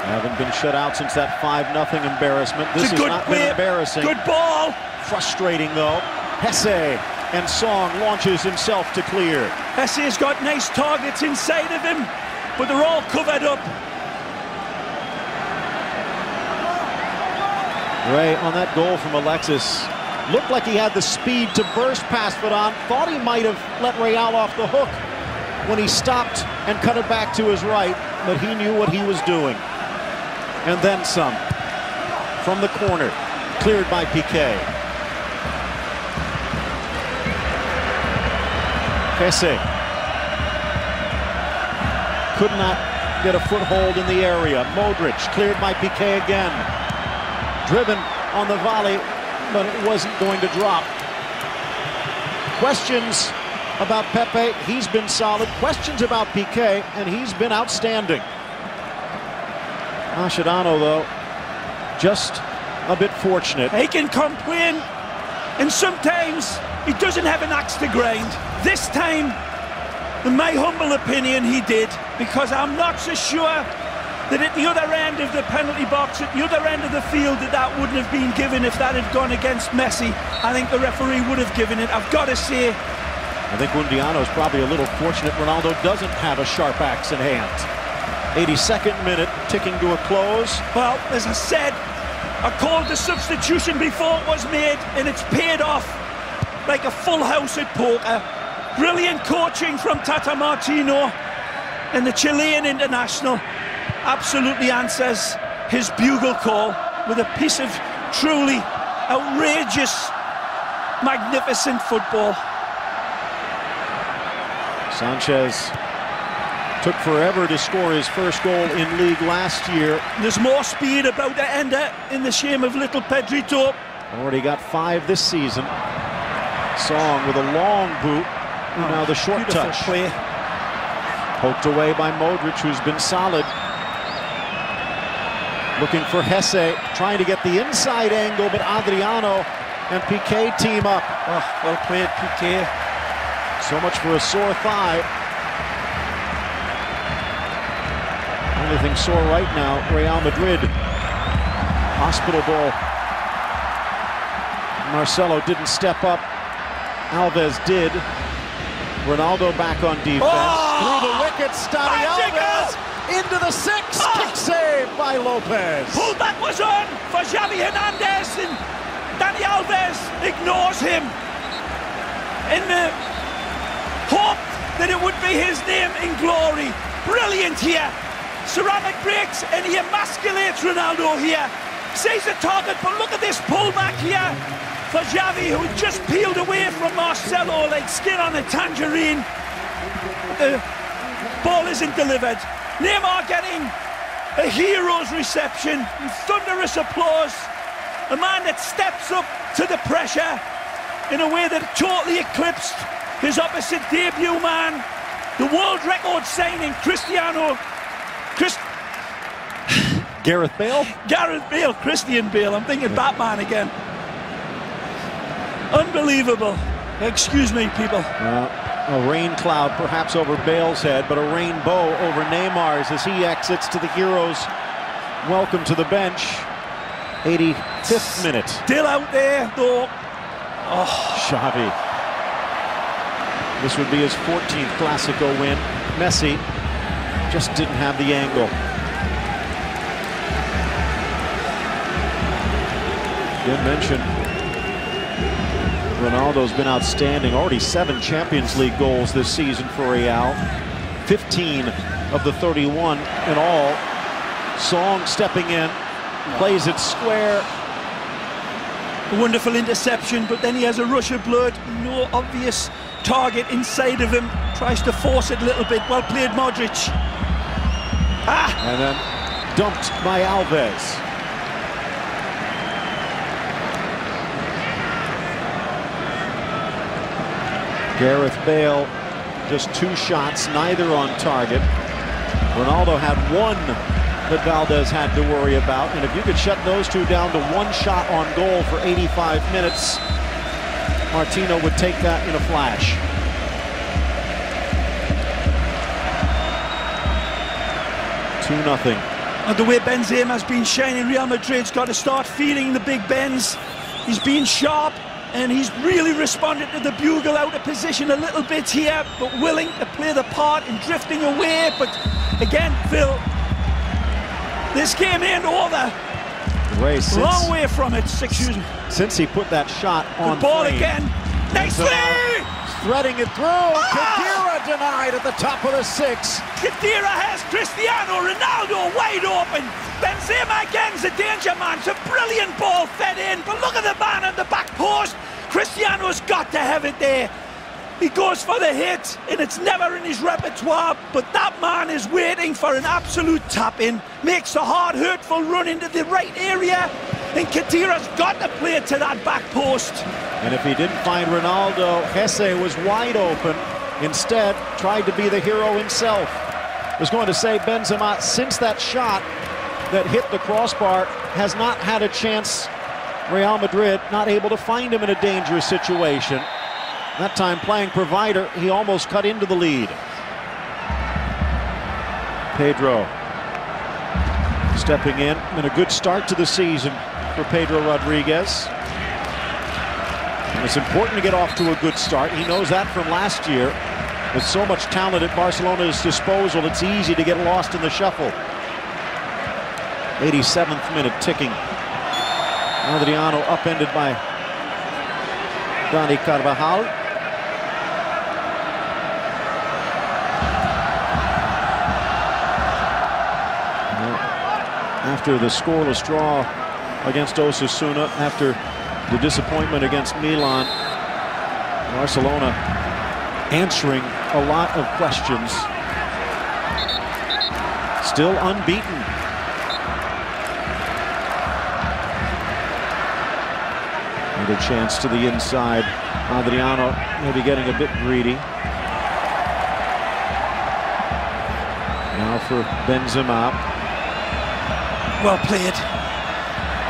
Haven't been shut out since that 5-0 embarrassment. This has not been embarrassing. Good ball. Frustrating though. Jesse, and Song launches himself to clear. Jesse's got nice targets inside of him, but they're all covered up. Ray, on that goal from Alexis, looked like he had the speed to burst past Varane. Thought he might have let Real off the hook when he stopped and cut it back to his right, but he knew what he was doing. And then some. From the corner, cleared by Piqué. Jesse could not get a foothold in the area. Modric cleared by Piqué again. Driven on the volley, but it wasn't going to drop. Questions about Pepe, he's been solid. Questions about Piqué, and he's been outstanding. Mascherano, though, just a bit fortunate. He can complain, and sometimes he doesn't have an axe to grind. This time, in my humble opinion, he did, because I'm not so sure that at the other end of the penalty box, at the other end of the field, that wouldn't have been given if that had gone against Messi. I think the referee would have given it. I've got to say, I think Undiano's probably a little fortunate Ronaldo doesn't have a sharp axe in hand. 82nd minute, ticking to a close. Well, as I said, I called the substitution before it was made, and it's paid off like a full house at poker. Brilliant coaching from Tata Martino, and the Chilean international absolutely answers his bugle call with a piece of truly outrageous, magnificent football. Sanchez took forever to score his first goal in league last year. There's more speed about to enter in the shame of little Pedrito. Already got 5 this season. Song with a long boot. Now the short touch. Play. Poked away by Modric, who's been solid. Looking for Jesse, trying to get the inside angle, but Adriano and Piqué team up. Oh, well played, Piqué. So much for a sore thigh. Only thing sore right now, Real Madrid. Hospital ball. Marcelo didn't step up. Alves did. Ronaldo back on defense. Oh! Through the wickets, Dani Alves into the 6. Kick save by Lopez. Pullback was on for Xavi Hernandez, and Dani Alves ignores him in the hope that it would be his name in glory. Brilliant here. Ceramic breaks, and he emasculates Ronaldo here. Sees the target, but look at this pullback here for Xavi, who just peeled away from Marcelo like skin on a tangerine. The ball isn't delivered. Neymar getting a hero's reception, thunderous applause. A man that steps up to the pressure in a way that totally eclipsed his opposite debut man, the world record signing Cristiano, Gareth Bale? Gareth Bale, Christian Bale. I'm thinking Batman again. Unbelievable. Excuse me, people. A rain cloud perhaps over Bale's head, but a rainbow over Neymar's as he exits to the heroes. Welcome to the bench. 85th minute. Still out there, though. Oh. Xavi. This would be his 14th Clásico win. Messi just didn't have the angle. Didn't mention Ronaldo's been outstanding. Already 7 Champions League goals this season for Real. 15 of the 31 in all. Song stepping in, plays it square. A wonderful interception, but then he has a rush of blood. No obvious target inside of him. Tries to force it a little bit. Well played, Modric. And then dumped by Alves. Gareth Bale, just 2 shots, neither on target. Ronaldo had 1 that Valdez had to worry about, and if you could shut those 2 down to 1 shot on goal for 85 minutes, Martino would take that in a flash. $2-0. The way Benzema's been shining, Real Madrid's got to start feeding the big Benz. He's been sharp, and he's really responded to the bugle out of position a little bit here, but willing to play the part in drifting away. But again, Phil, this game ain't over. Long way from it. Since he put that shot on the ball frame, again. Nicely! Threading it through. Khedira denied at the top of the 6. Khedira has Cristiano Ronaldo wide open. Benzema again's a danger man. It's a brilliant ball fed in, but look at the man on the back post. Cristiano's got to have it there. He goes for the hit, and it's never in his repertoire, but that man is waiting for an absolute tap-in. Makes a hard, hurtful run into the right area, and Khedira's got to play it to that back post. And if he didn't find Ronaldo, Jesse was wide open. Instead, tried to be the hero himself. I was going to say Benzema, since that shot that hit the crossbar, has not had a chance. Real Madrid not able to find him in a dangerous situation. That time playing provider, he almost cut into the lead. Pedro stepping in, and a good start to the season for Pedro Rodriguez. And it's important to get off to a good start. He knows that from last year. With so much talent at Barcelona's disposal, it's easy to get lost in the shuffle. 87th minute ticking. Adriano upended by Dani Carvajal. After the scoreless draw against Osasuna, after the disappointment against Milan, Barcelona answering a lot of questions. Still unbeaten. And a chance to the inside. Adriano maybe getting a bit greedy. Now for Benzema. Well played.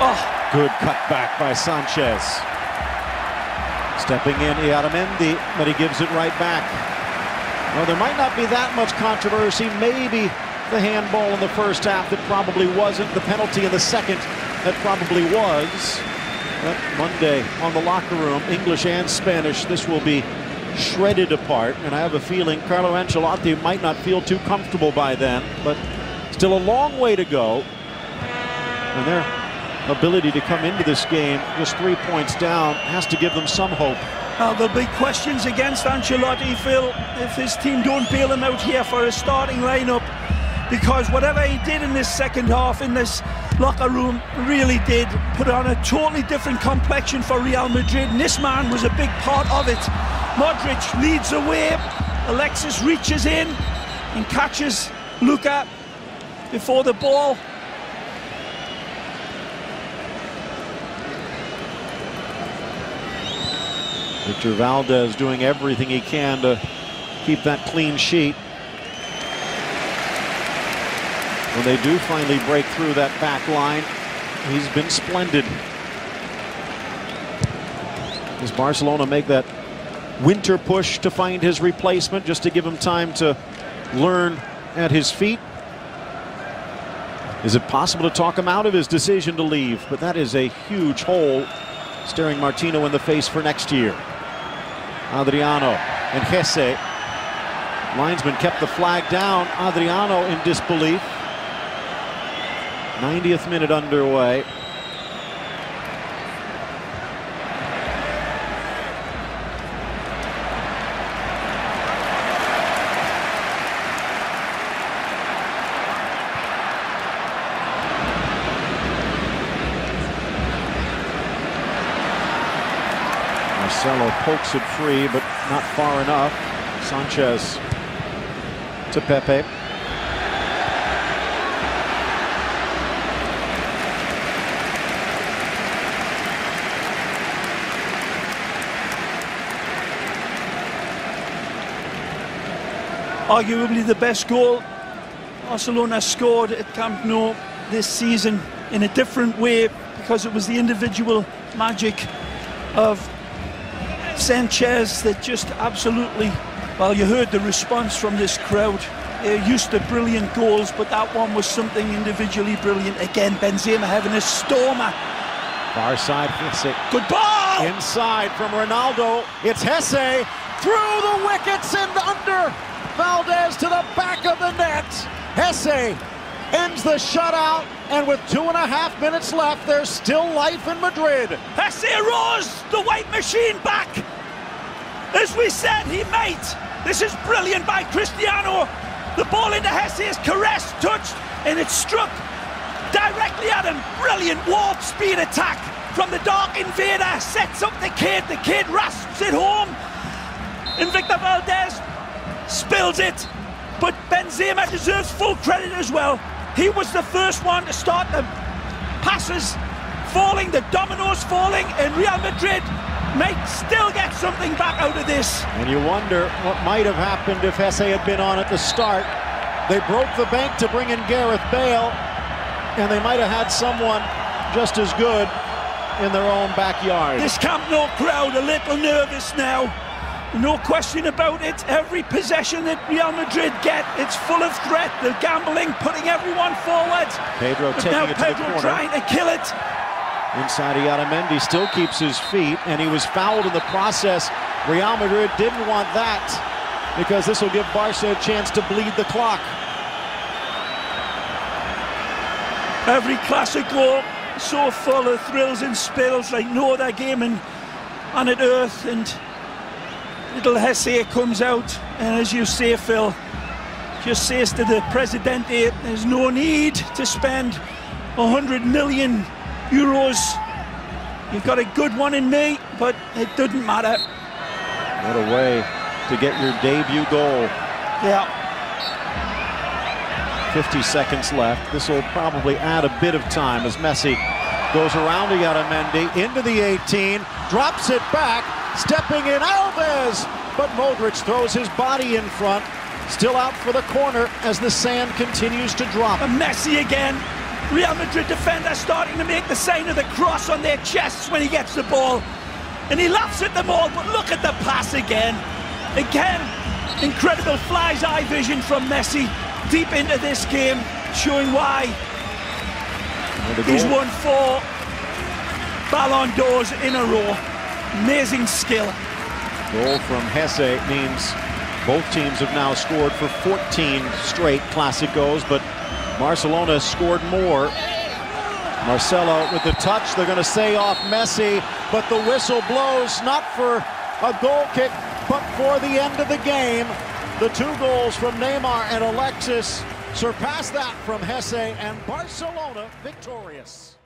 Oh. Good cutback by Sanchez. Stepping in, Iaramendi, but he gives it right back. Well, there might not be that much controversy. Maybe the handball in the first half that probably wasn't. The penalty in the second that probably was. But Monday on the locker room, English and Spanish, this will be shredded apart. And I have a feeling Carlo Ancelotti might not feel too comfortable by then. But still a long way to go. And their ability to come into this game just 3 points down has to give them some hope. Well, there'll be questions against Ancelotti, Phil, if his team don't bail him out here for a starting lineup, because whatever he did in this second half in this locker room really did put on a totally different complexion for Real Madrid, and this man was a big part of it. Modric leads the way, Alexis reaches in and catches Luka before the ball. Victor Valdez doing everything he can to keep that clean sheet. when they do finally break through that back line, he's been splendid. Does Barcelona make that winter push to find his replacement, just to give him time to learn at his feet? Is it possible to talk him out of his decision to leave? But that is a huge hole staring Martino in the face for next year. Adriano and Jesse. Linesman kept the flag down. Adriano in disbelief. 90th minute underway. Marcelo pokes it free, but not far enough. Sanchez to Pepe. Arguably the best goal Barcelona scored at Camp Nou this season, in a different way, because it was the individual magic of Sanchez that just absolutely, well, you heard the response from this crowd. They're used to brilliant goals, but that one was something individually brilliant. Again, Benzema having a stormer. Far side, Jesse. Good ball! Inside from Ronaldo. It's Jesse through the wickets and under. Valdez to the back of the net. Jesse ends the shutout, and with 2.5 minutes left, there's still life in Madrid. Jesse rose the white machine back. As we said, he might. This is brilliant by Cristiano. The ball into Jesse is caressed, touched, and it struck directly at him. Brilliant warp speed attack from the Dark Invader. Sets up the kid. The kid rasps it home. And Victor Valdez spills it. But Benzema deserves full credit as well. He was the first one to start the passes falling, the dominoes falling, and Real Madrid may still get something back out of this. And you wonder what might have happened if Jesse had been on at the start. They broke the bank to bring in Gareth Bale, and they might have had someone just as good in their own backyard. This Camp Nou crowd a little nervous now. No question about it. Every possession that Real Madrid get, it's full of threat. They're gambling, putting everyone forward. Pedro but taking now it to Pedro the corner. Trying to kill it. Inside, Otamendi still keeps his feet, and he was fouled in the process. Real Madrid didn't want that, because this will give Barca a chance to bleed the clock. Every Clásico so full of thrills and spills like no other game on earth, and little Jesse comes out, and as you say, Phil, just says to the Presidente, there's no need to spend 100 million euros. You've got a good one in me, but it doesn't matter. What a way to get your debut goal. Yeah. 50 seconds left. This will probably add a bit of time as Messi goes around to Otamendi into the 18, drops it back, stepping in Alves, but Modric throws his body in front, still out for the corner as the sand continues to drop. And Messi again. Real Madrid defender starting to make the sign of the cross on their chests when he gets the ball, and he laughs at them all, but look at the pass again. Again, incredible fly's eye vision from Messi deep into this game, showing why he's won 4 Ballon d'Ors in a row. Amazing skill. Goal from Jesse means both teams have now scored for 14 straight Clásicos, but Barcelona scored more. Marcelo with the touch. They're going to say off Messi, but the whistle blows not for a goal kick, but for the end of the game. The 2 goals from Neymar and Alexis surpass that from Jesse, and Barcelona victorious.